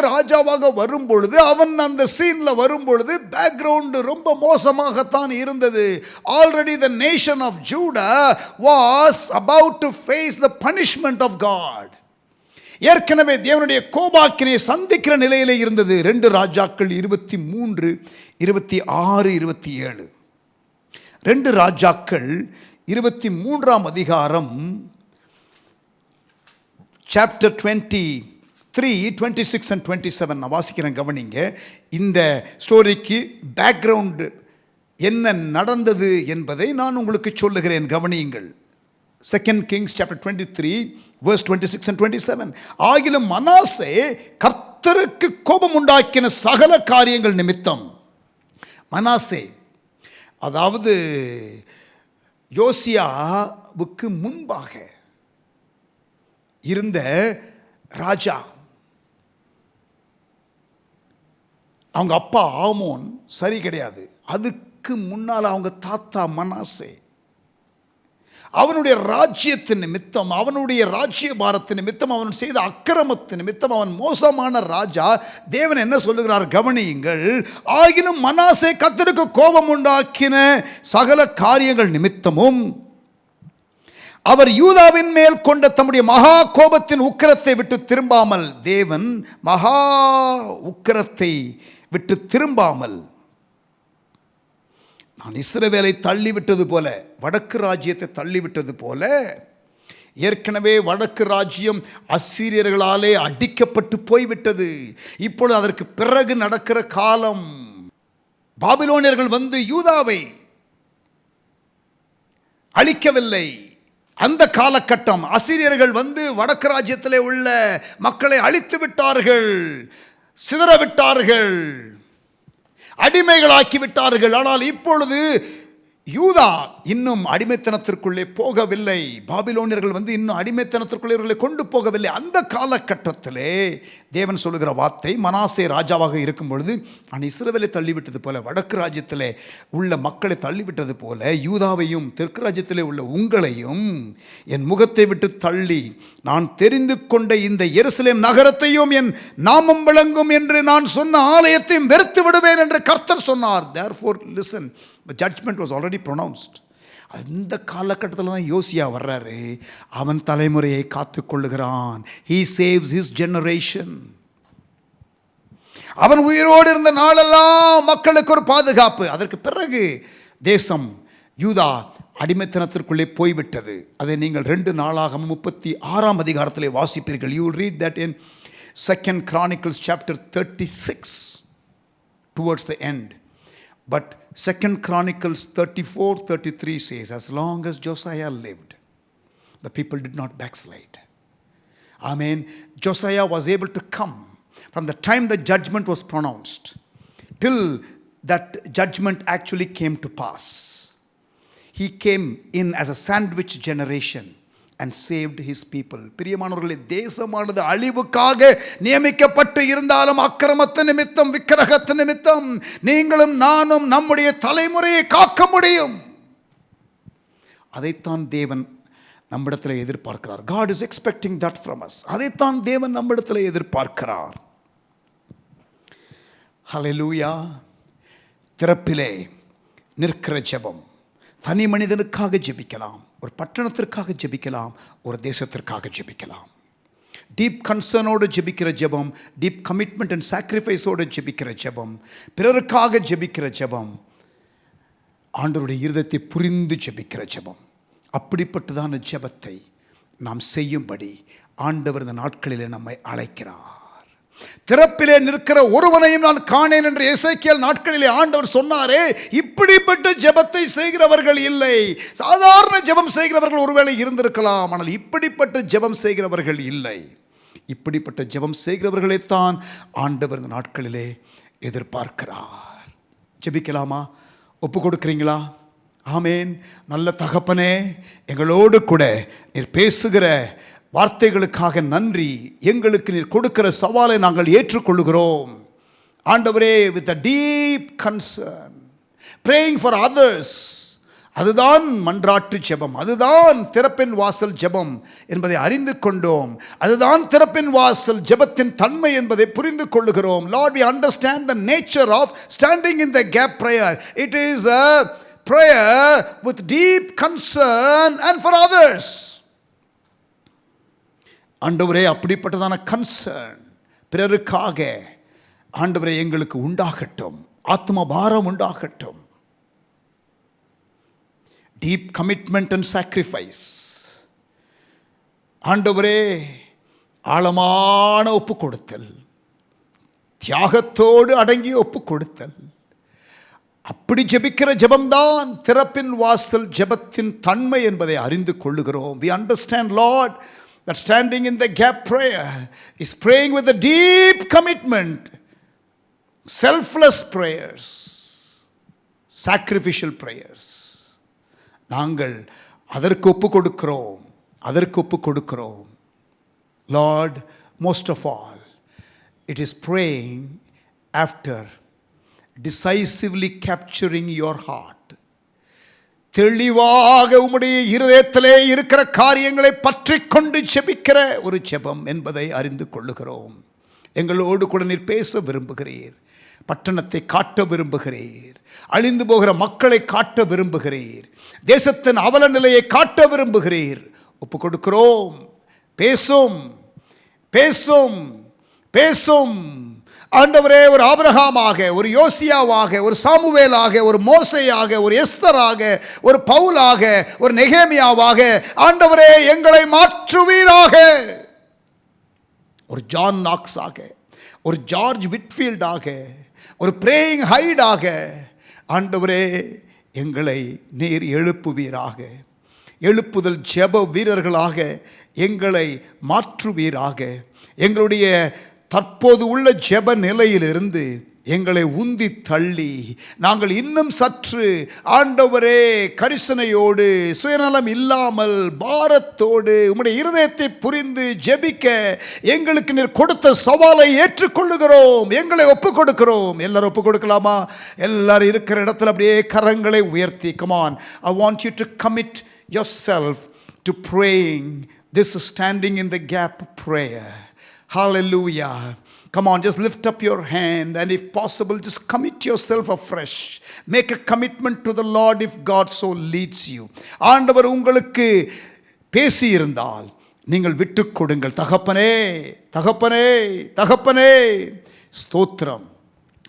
ராஜாவாக வரும்பொழுது, அவன் அந்த சீன்ல வரும்பொழுது பேக்ரவுண்ட் ரொம்ப மோசமாகத்தான் இருந்தது. Already the nation of Judah was about to face the punishment of God. ஏற்கனவே தேவனுடைய கோபாக்கினை சந்திக்கிற நிலையிலே இருந்தது. 2 ராஜாக்கள் 23, 26, 27. 2 ராஜாக்கள் 23ஆம் அதிகாரம் chapter 23, 26 and 27 நான் வாசிக்கிறேன், கவனிங்க. இந்த ஸ்டோரிக்கு பேக்ரவுண்ட் என்ன நடந்தது என்பதை நான் உங்களுக்கு சொல்லுகிறேன், கவனியுங்கள். 2 Kings chapter 23 verse 26 and 27. ஆகிலும் மனாசே கர்த்தருக்கு கோபம் உண்டாக்கின சகல காரியங்கள் நிமித்தம், மனாசே அதாவது யோசியாவுக்கு முன்பாக இருந்த ராஜா, அவங்க அப்பா ஆமோன் சரி கிடையாது, அதுக்கு முன்னால் அவங்க தாத்தா மனாசே, அவனுடைய ராஜ்யத்தின் நிமித்தம், அவனுடைய ராஜ்ய பாரத்தின் நிமித்தம், அவன் செய்த அக்கிரமத்தின் நிமித்தம் அவன் மோசமான ராஜா. தேவன் என்ன சொல்லுகிறார், கவனியுங்கள். ஆகிலும் மனாசே கர்த்தருக்கு கோபம் உண்டாக்கின சகல காரியங்கள் நிமித்தமும் அவர் யூதாவின் மேல் கொண்ட தம்முடைய மகா கோபத்தின் உக்கிரத்தை விட்டு திரும்பாமல், தேவன் மகா உக்கிரத்தை விட்டு திரும்பாமல், நான் இஸ்ரவேலை தள்ளிவிட்டது போல, வடக்கு ராஜ்யத்தை தள்ளிவிட்டது போல, ஏற்கனவே வடக்கு ராஜ்யம் அசீரியர்களாலே அடிக்கப்பட்டு போய்விட்டது. இப்பொழுது அதற்கு பிறகு நடக்கிற காலம். பாபிலோனியர்கள் வந்து யூதாவை அழிக்கவில்லை. அந்த காலகட்டம். அசீரியர்கள் வந்து வடக்கு ராஜ்யத்திலே உள்ள மக்களை அழித்து விட்டார்கள், சிதறவிட்டார்கள், அடிமைகளாக்கி விட்டார்கள். ஆனால் இப்பொழுது யூதா இன்னும் அடிமைத்தனத்திற்குள்ளே போகவில்லை. பாபிலோனியர்கள் வந்து இன்னும் அடிமைத்தனத்திற்குள்ளே இவர்களை கொண்டு போகவில்லை. அந்த காலகட்டத்திலே தேவன் சொல்லுகிற வார்த்தை, மனாசே ராஜாவாக இருக்கும் பொழுது நான் இஸ்ரவேலை தள்ளிவிட்டது போல, வடக்கு ராஜ்யத்திலே உள்ள மக்களை தள்ளிவிட்டது போல, யூதாவையும் தெற்கு ராஜ்யத்திலே உள்ள உங்களையும் என் முகத்தை விட்டு தள்ளி நான் தெரிந்து கொண்ட இந்த எருசலேம் நகரத்தையும் என் நாமம் விளங்கும் என்று நான் சொன்ன ஆலயத்தையும் வெறுத்து விடுவேன் என்று கர்த்தர் சொன்னார். Therefore listen, the judgment was already pronounced. அந்த காலகட்டத்தில் தான் யோசியா வர்றாரு. அவன் தலைமுறையை காத்து கொள்ளுகிறான். He saves his generation. அவன் உயிரோடு இருந்த நாளெல்லாம் மக்களுக்கு ஒரு பாதுகாப்பு. அதற்கு பிறகு தேசம் யூதா அடிமைத்தனத்திற்குள்ளே போய்விட்டது. அதை நீங்கள் 2 நாளாகமம் 36 அதிகாரத்திலே வாசிப்பீர்கள். You will read that in 2 Chronicles chapter 36 towards the end. But 2 Chronicles 34-33 says, as long as Josiah lived, the people did not backslide. Amen. Josiah was able to come from the time the judgment was pronounced till that judgment actually came to pass. He came in as a sandwich generation and saved his people. பிரியமானவர்களே, தேசமானது அழிவுக்காக நியமிக்கப்பட்டு இருந்தாலும் அக்கிரமத்து நிமித்தம், விக்கிரகத்து நிமித்தம் நீங்களும் நானும் நம்முடைய தலைமுறையை காக்க முடியும். அதைத்தான் தேவன் நம்மிடத்தில் எதிர்பார்க்கிறார். God is expecting that from us. அதைத்தான் தேவன் நம்மிடத்தில் எதிர்பார்க்கிறார். ஹல்லேலூயா. திறப்பிலே நிற்கிற ஜெபம். தனி மனிதனுக்காக ஜெபிக்கலாம், ஒரு பட்டணத்திற்காக ஜெபிக்கலாம், ஒரு தேசத்திற்காக ஜெபிக்கலாம். டீப் கன்சர்னோடு ஜெபிக்கிற ஜெபம், டீப் கமிட்மெண்ட் அண்ட் சாக்ரிஃபைஸோடு ஜெபிக்கிற ஜெபம், பிறருக்காக ஜெபிக்கிற ஜெபம், ஆண்டவருடைய இருதயத்தை புரிந்து ஜெபிக்கிற ஜெபம். அப்படிப்பட்டதான ஜெபத்தை நாம் செய்யும்படி ஆண்டவர் இந்த நாட்களிலே நம்மை அழைக்கிறார். திறப்பிலே நிற்கிற ஒருவனையும் நான் காணேன் என்று எசேக்கியேல் நாட்களிலே ஆண்டவர் சொன்னாரே, இப்படிப்பட்ட ஜெபத்தை செய்கிறவர்கள் இல்லை. சாதாரண ஜெபம் செய்கிறவர்கள் ஒருவேளை இருந்திருக்கலாம், ஆனால் இப்படிப்பட்ட ஜெபம் செய்கிறவர்கள் இல்லை. இப்படிப்பட்ட ஜெபம் செய்கிறவர்களைத்தான் ஆண்டவர் இந்த நாட்களிலே எதிர்பார்க்கிறார். ஜெபிக்கலாமா? ஒப்பு கொடுக்கிறீங்களா? ஆமேன். நல்ல தகப்பனே, எங்களோடு கூட நீர் பேசுகிற வார்த்தைகளுக்காக நன்றி. எங்களுக்கு நீர் கொடுக்கிற சவாலை நாங்கள் ஏற்றுக்கொள்கிறோம் ஆண்டவரே. With a deep concern, praying for others. அதுதான் மன்றாட்டு ஜெபம், அதுதான் திறப்பின் வாசல் ஜெபம் என்பதை அறிந்து கொண்டோம். அதுதான் திறப்பின் வாசல் ஜெபத்தின் தன்மை என்பதை புரிந்து கொள்ளுகிறோம். Lord, we understand the nature of standing in the gap prayer. It is a prayer with deep concern and for others. ஆண்டவரே, அப்படிப்பட்டதான கன்சர்ன் பிறருக்காக ஆண்டவரே எங்களுக்கு உண்டாகட்டும். ஆத்ம பாரம் உண்டாகட்டும். Deep commitment and sacrifice. ஆண்டவரே, ஆழமான ஒப்பு கொடுத்தல், தியாகத்தோடு அடங்கிய ஒப்பு கொடுத்தல். அப்படி ஜெபிக்கிற ஜெபம்தான் திறப்பின் வாசல் ஜெபத்தின் தன்மை என்பதை அறிந்து கொள்ளுகிறோம். We understand, Lord, that standing in the gap prayer is praying with a deep commitment, selfless prayers, sacrificial prayers. நாங்கள் அதற்கு ஒப்பு கொடுக்கிறோம், அதற்கு ஒப்பு கொடுக்கிறோம். Lord, most of all, it is praying after decisively capturing your heart. தெளிவாக உம்முடைய இருதயத்திலே இருக்கிற காரியங்களை பற்றி கொண்டு ஜெபிக்கிற ஒரு ஜெபம் என்பதை அறிந்து கொள்ளுகிறோம். எங்களோடு கூட நீர் பேச விரும்புகிறீர். பட்டணத்தை காட்ட விரும்புகிறீர். அழிந்து போகிற மக்களை காட்ட விரும்புகிறீர். தேசத்தின் அவல நிலையை காட்ட விரும்புகிறீர். ஒப்பு கொடுக்கிறோம். பேசும் பேசும் பேசும் ஆண்டவரே. ஒரு ஆபிரகாமாக, ஒரு யோசியாவாக, ஒரு சாமுவேலாக, ஒரு மோசேயாக, ஒரு எஸ்தராக, ஒரு பவுலாக, ஒரு நெகேமியாவாக ஆண்டவரே எங்களை மாற்றுவீராக. ஒரு ஜான் நாக்ஸாக, ஒரு ஜார்ஜ் விட்ஃபீல்டாக, ஒரு பிரேயிங் ஹைடாக ஆண்டவரே எங்களை நீர் எழுப்புவீராக. எழுப்புதல் ஜெப வீரர்களாக எங்களை மாற்றுவீராக. எங்களுடைய தற்போது உள்ள ஜெப நிலையிலிருந்து எங்களை உந்தி தள்ளி நாங்கள் இன்னும் சற்று ஆண்டவரே கரிசனையோடு, சுயநலம் இல்லாமல், பாரத்தோடு உம்முடைய இருதயத்தை புரிந்து ஜெபிக்க எங்களுக்கு நீர் கொடுத்த சவாலை ஏற்றுக்கொள்ளுகிறோம். எங்களை ஒப்புக் கொடுக்கிறோம். எல்லாரும் ஒப்புக் கொடுக்கலாமா? எல்லாரும் இருக்கிற இடத்துல அப்படியே கரங்களை உயர்த்தி, come on, I want you to commit yourself to praying this standing in the gap prayer. Hallelujah. Come on, just lift up your hand and if possible just commit yourself afresh. Make a commitment to the Lord if God so leads you. ஆண்டவர் உங்களுக்கு பேசி இருந்தால் நீங்கள் விட்டுக் கொடுங்கள். தகப்பனே தகப்பனே தகப்பனே ஸ்தோத்திரம்,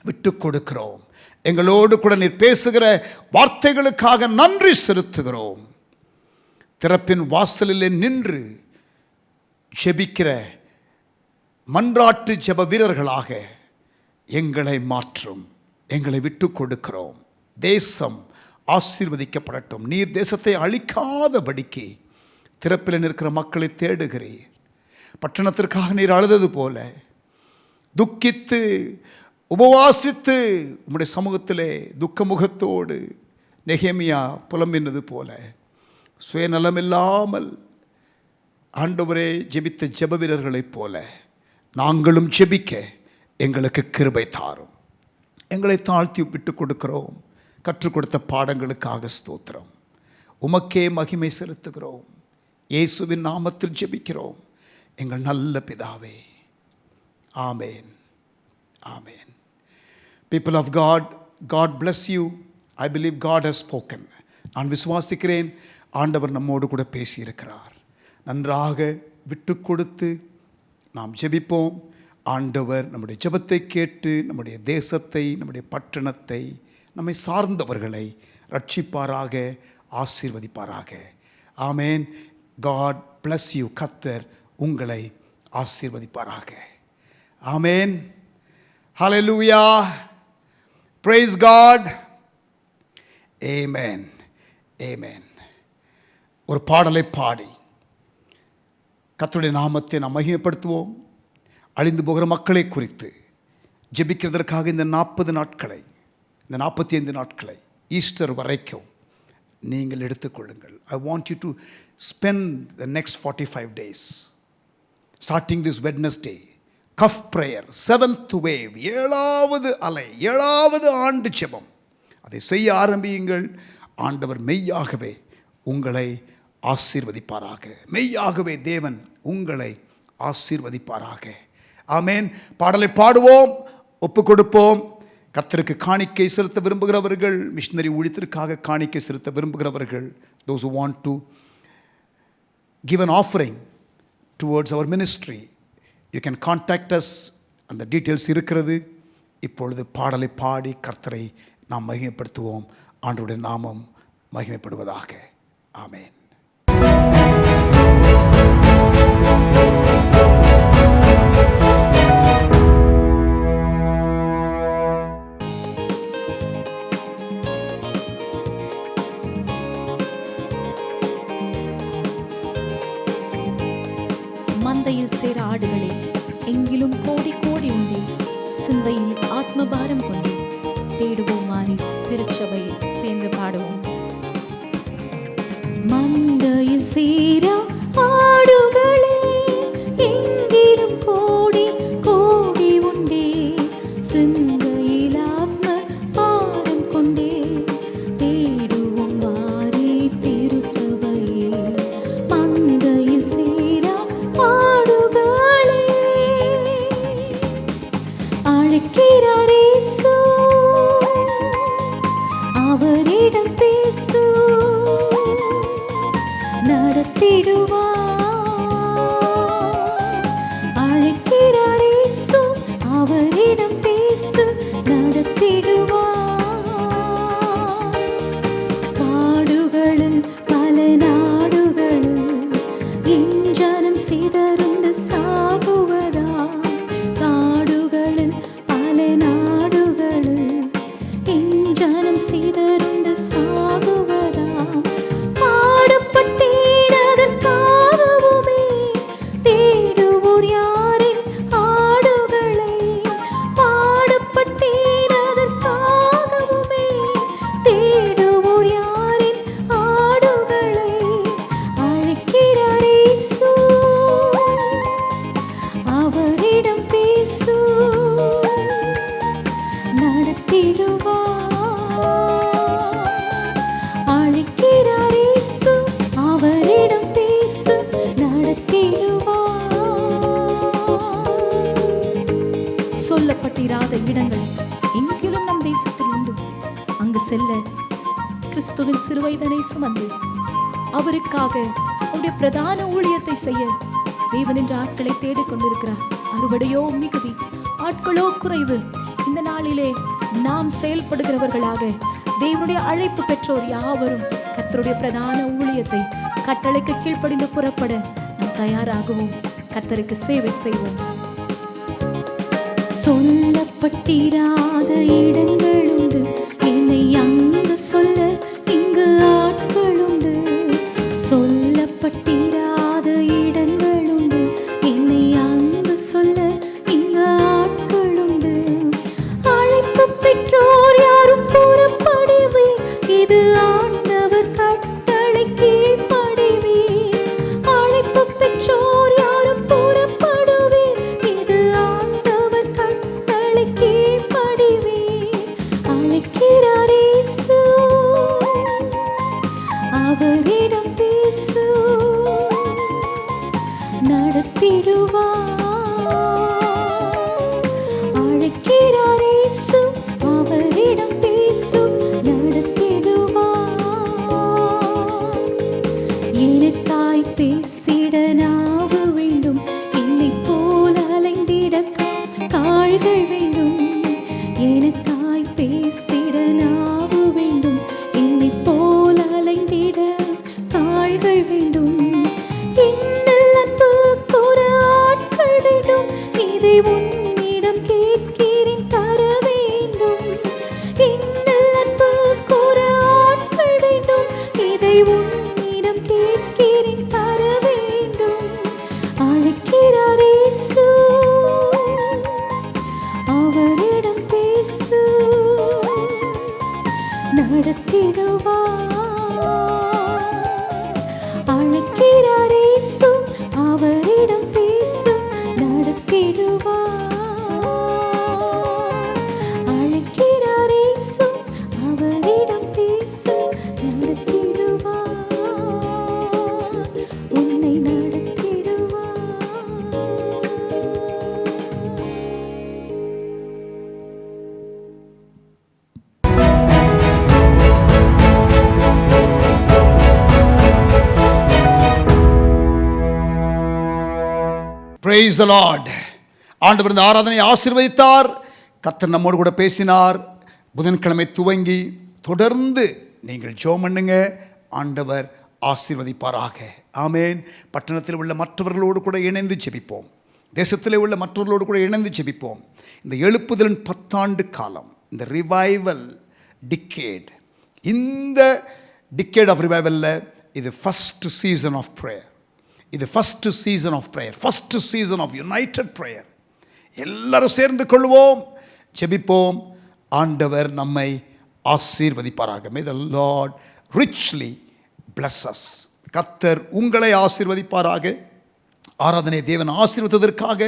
விட்டுக் கொடுக்கிறோம். எங்களோடு கூட நீர் பேசுகிற வார்த்தைகளுக்காக நன்றி செலுத்துகிறோம். திறப்பின் வாசலிலே நின்று ஜெபிக்கிற மன்றாட்டு ஜெப வீரர்களாக எங்களை மாற்றும். எங்களை விட்டு கொடுக்கிறோம். தேசம் ஆசீர்வதிக்கப்படட்டும். நீர் தேசத்தை அழிக்காதபடிக்கு திறப்பில் நிற்கிற மக்களை தேடுகிறீர். பட்டணத்திற்காக நீர் அழுதது போல துக்கித்து உபவாசித்து உம்முடைய சமூகத்திலே துக்கமுகத்தோடு நெகேமியா புலம்பினது போல சுயநலமில்லாமல் ஆண்டவரே ஜெபித்த ஜெப வீரர்களைப் போல நாங்களும் ஜெபிக்க எங்களுக்கு கிருபை தாரும். எங்களை தாழ்த்தி விட்டு கொடுக்கிறோம். கற்றுக் கொடுத்த பாடங்களுக்காக ஸ்தோத்திரம். உமக்கே மகிமை செலுத்துகிறோம். இயேசுவின் நாமத்தில் ஜெபிக்கிறோம் எங்கள் நல்ல பிதாவே. ஆமேன், ஆமேன். People of God, God bless you. I believe God has spoken. நான் விசுவாசிக்கிறேன் ஆண்டவர் நம்மோடு கூட பேசியிருக்கிறார். நன்றாக விட்டு கொடுத்து நாம் ஜெபிப்போம். ஆண்டவர் நம்முடைய ஜெபத்தை கேட்டு நம்முடைய தேசத்தை, நம்முடைய பட்டணத்தை, நம்மை சார்ந்தவர்களை ரட்சிப்பாராக, ஆசீர்வதிப்பாராக. ஆமேன். God bless you. கர்த்தர் உங்களை ஆசீர்வதிப்பாராக. ஆமேன். Hallelujah. Praise God. Amen. Amen. ஒரு பாடலை பாடி கர்த்தருடைய நாமத்தை நாம் மகிமைப்படுத்துவோம். அழிந்து போகிற மக்களை குறித்து ஜெபிக்கிறதற்காக இந்த 40 நாட்களை, இந்த 45 நாட்களை ஈஸ்டர் வரைக்கும் நீங்கள் எடுத்துக்கொள்ளுங்கள். I want you to spend the next 45 days starting this Wednesday. CUFF prayer, 7th wave, 7வது அலை, 7வது ஆண்டு ஜெபம். அதை செய்ய ஆரம்பியுங்கள். ஆண்டவர் மெய்யாகவே உங்களை ஆசீர்வதிப்பாராக. மெய்யாகவே தேவன் உங்களை ஆசீர்வதிப்பாராக. ஆமேன். பாடலை பாடுவோம், ஒப்பு கொடுப்போம். கர்த்தருக்கு காணிக்கை செலுத்த விரும்புகிறவர்கள், மிஷனரி ஊழியத்திற்காக காணிக்கை செலுத்த விரும்புகிறவர்கள், those who want to give an offering towards our ministry, you can contact us. அந்த டீட்டெயில்ஸ் இருக்கிறது. இப்பொழுது பாடலை பாடி கர்த்தரை நாம் மகிமைப்படுத்துவோம். ஆண்டவருடைய நாமம் மகிமைப்படுவதாக. ஆமேன். மந்தையில் சேர ஆடுகளே, எங்கிலும் கோடி கோடி உண்டே, சிந்தையில் ஆத்மபாரம் கொண்டே, தேடுவோம் மாறி திருச்சபையில் சேர்ந்து பாடுவோம். மந்தையில் சேர ஆடுகளே, எங்கிலும் கோடி கோடி உண்டே, சிந்தையில் ஆத்மபாரம் கொண்டே, தேடுவோம் மாறி திருச்சபையில். மந்தையில் சேர ஆடுகளே, அழைக்கிறார் இயேசு, அவரிடம் பேசு, நடத்திடுவார் நடத்திடுவார். அழைக்கிறார் இயேசு, அவரிடம் பேசு, நடத்திடுவார். சொல்லப்பட்டிராத இடங்கள் எங்கிலும் நம் தேசத்தில் உண்டு. அங்கு செல்ல கிறிஸ்துவின் சிறுவைதனை சுமந்து அவருக்காக அவருடைய பிரதான ஊழியத்தை செய்ய தேவன் என்ற ஆட்களை தேடிக் கொண்டிருக்கிறார். அறுவடையோ மிகுதி, ஆட்களோ குறைவு. இந்த நாளிலே நாம் செயல்படுகிறவர்களாக தேவனுடைய அழைப்பு பெற்றோர் யாவரும் கர்த்தருடைய பிரதான ஊழியத்தை கட்டளைக்கு கீழ்ப்படிந்து புறப்பட நாம் தயாராகுவோம். கர்த்தருக்கு சேவை செய்வோம். சொல்லப்பட்டிராத இடங்கள் உண்டு, என்னை அங்கு சொல்ல இங்கு ஆட்கள் உண்டு. சொல்லப்பட்டிராத இடங்கள் உண்டு, என்னை அங்கு சொல்ல இங்கு ஆட்கள் உண்டு. அழைப்பு பெற்றோர் யாரும் புறப்படுவே, இது ஆண்டவர் கட்டளை கீழ்ப்படிவே. அழைப்பு பெற்றோர் யாரும் புறப்படுவே, இது ஆண்டவர் கட்டளை கீழ்ப்படிவே. அழைக்கிறார் இயேசு, அவரிடம் பேசு, நடத்திடுவார். அழைக்கிறார் இயேசு, அவரிடம் பேசு, நடத்திடுவார். எனக்காய் பேசிட நாவு வேண்டும், என்னை போல அலைந்திட கால்கள் வேண்டும். எனக்காய் பேசிட நாவு வேண்டும், என்னை போல அலைந்திட கால்கள் வேண்டும். என்னில் அன்பு கூற ஆட்கள் வேண்டும், இதை உன்னிடம் கேட்கிறேன் தர வேண்டும். என்னில் அன்பு கூற ஆட்கள் வேண்டும், இதை உன்னிடம் கேட்கிறேன் தர வேண்டும். அழைக்கிறார் இயேசு, அவரிடம் பேசு, நடத்திடுவார். அழைக்கிறார் இயேசு, அவரிடம் பேசு, நடத்திடுவார். அழைக்கிறார் இயேசு, அவரிடம் பேசு, நடத்திடுவார். உன்னை நடத்திடுவார். Praise the Lord. ஆண்டவர் இந்த ஆராதனை ஆசீர்வதித்தார். கர்த்தர் நம்மோடு கூட பேசினார். புதன்கிழமை துவங்கி தொடர்ந்து நீங்கள் ஜெபம் பண்ணுங்க. ஆண்டவர் ஆசீர்வதிப்பாராக. ஆமேன். பட்டணத்தில் உள்ள மற்றவர்களோடு கூட இணைந்து ஜெபிப்போம். தேசத்தில் உள்ள மற்றவர்களோடு கூட இணைந்து ஜெபிப்போம். இந்த எழுப்புதலின் 10 ஆண்டு காலம், இந்த ரிவைவல் டிக்கேட், இந்த டிக்கேட் ஆஃப் ரிவைவலில் இது ஃபஸ்ட் சீசன் ஆஃப் ப்ரேயர். இது first season of prayer, first season of united prayer. எல்லாரும் சேர்ந்து கொள்வோம், ஜெபிப்போம். ஆண்டவர் நம்மை ஆசீர்வதிப்பாராக. May the Lord richly bless us. கர்த்தர் உங்களை ஆசீர்வதிப்பாராக. ஆராதனை தேவன் ஆசீர்வதித்ததற்காக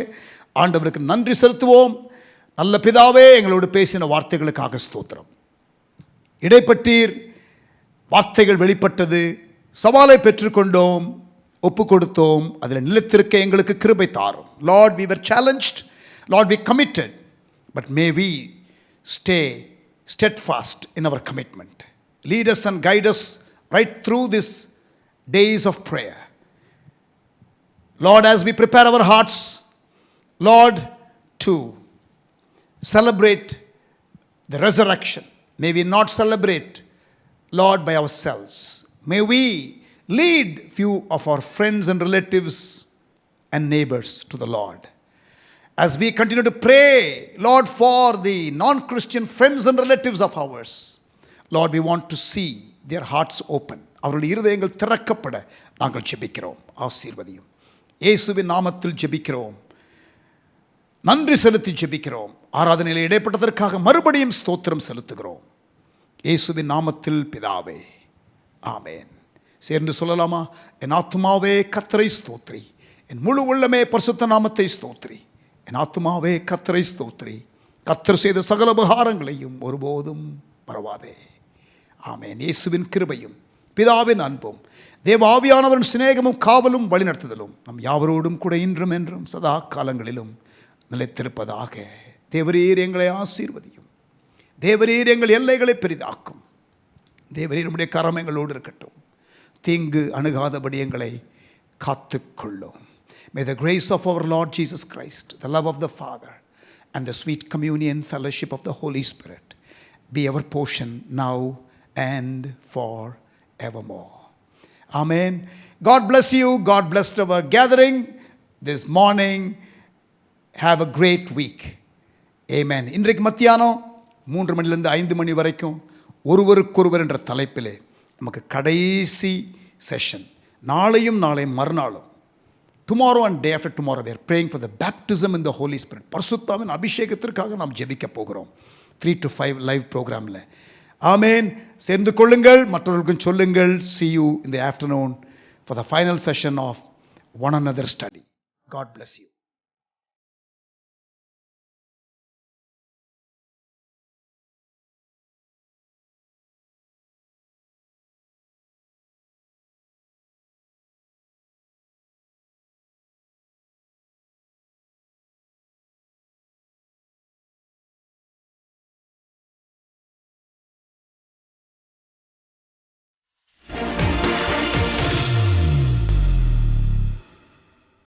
ஆண்டவருக்கு நன்றி செலுத்துவோம். நல்ல பிதாவே, எங்களோடு பேசின வார்த்தைகளுக்காக ஸ்தோத்திரம். இடைப்பட்டீர், வார்த்தைகள் வெளிப்பட்டது, சவாலை பெற்றுக்கொண்டோம், ஒப்பு கொடுத்தோம். அதில் நிலைத்திருக்க எங்களுக்கு கிருபை தாரும். Lord, we were challenged. Lord, we committed. But may we stay steadfast in our commitment. Lead us and guide us right through these days of prayer. Lord, as we prepare our hearts, Lord, to celebrate the resurrection, may we not celebrate, Lord, by ourselves. May we lead few of our friends and relatives and neighbors to the Lord. As we continue to pray, Lord, for the non-Christian friends and relatives of ours, Lord, we want to see their hearts open. அவருடைய இருதயங்கள் திறக்கப்பட நாங்கள் ஜெபிக்கிறோம். ஆசீர்வதியும். இயேசுவின் நாமத்தில் ஜெபிக்கிறோம். நன்றி செலுத்தி ஜெபிக்கிறோம். ஆராதனையில் இடைப்பட்டதற்காக மறுபடியும் ஸ்தோத்திரம் செலுத்துகிறோம். இயேசுவின் நாமத்தில் பிதாவே, ஆமேன். சேர்ந்து சொல்லலாமா? என் ஆத்துமாவே கர்த்தரை ஸ்தோத்ரி, என் முழு உள்ளமே பரிசுத்த நாமத்தை ஸ்தோத்ரி. என் ஆத்துமாவே கர்த்தரை ஸ்தோத்ரி, கர்த்தர் செய்த சகல உபகாரங்களையும் ஒருபோதும் மறவாதே. ஆமென். இயேசுவின் கிருபையும் பிதாவின் அன்பும் தேவ ஆவியானவரின் சிநேகமும் காவலும் வழிநடத்துதலும் நம் யாவரோடும் கூட இன்றும் என்றும் சதா காலங்களிலும் நிலைத்திருப்பதாக. தேவரீர் எங்களை ஆசீர்வதியும். தேவரீர் எங்கள் எல்லைகளை பெரிதாக்கும். தேவரீர் நம்முடைய கரம் எங்களோடு இருக்கட்டும். தீங்கு அணுகாதபடி எங்களை காத்துக்கொள்ளும். May the grace of our Lord Jesus Christ, the love of the Father, and the sweet communion fellowship of the Holy Spirit be our portion now and forevermore. Amen. God bless you. God bless our gathering this morning. Have a great week. Amen. இன்றைக்கு மத்தியானம் 3 மணிலிருந்து 5 மணி வரைக்கும் ஒருவருக்கொருவர் என்ற தலைப்பிலே நமக்கு கடைசி session. நாளையும் நாளை மறுநாளும் tomorrow and day after tomorrow we are praying for the baptism in the Holy Spirit. பரிசுத்தாவின் அபிஷேகத்திற்காக நாம் ஜெபிக்க போகிறோம் 3 to 5 லைவ் ப்ரோக்ராமில். ஆமேன். சேர்ந்து கொள்ளுங்கள், மற்றவர்களுக்கும் சொல்லுங்கள். See you in the afternoon for the final session of one another study. God bless you.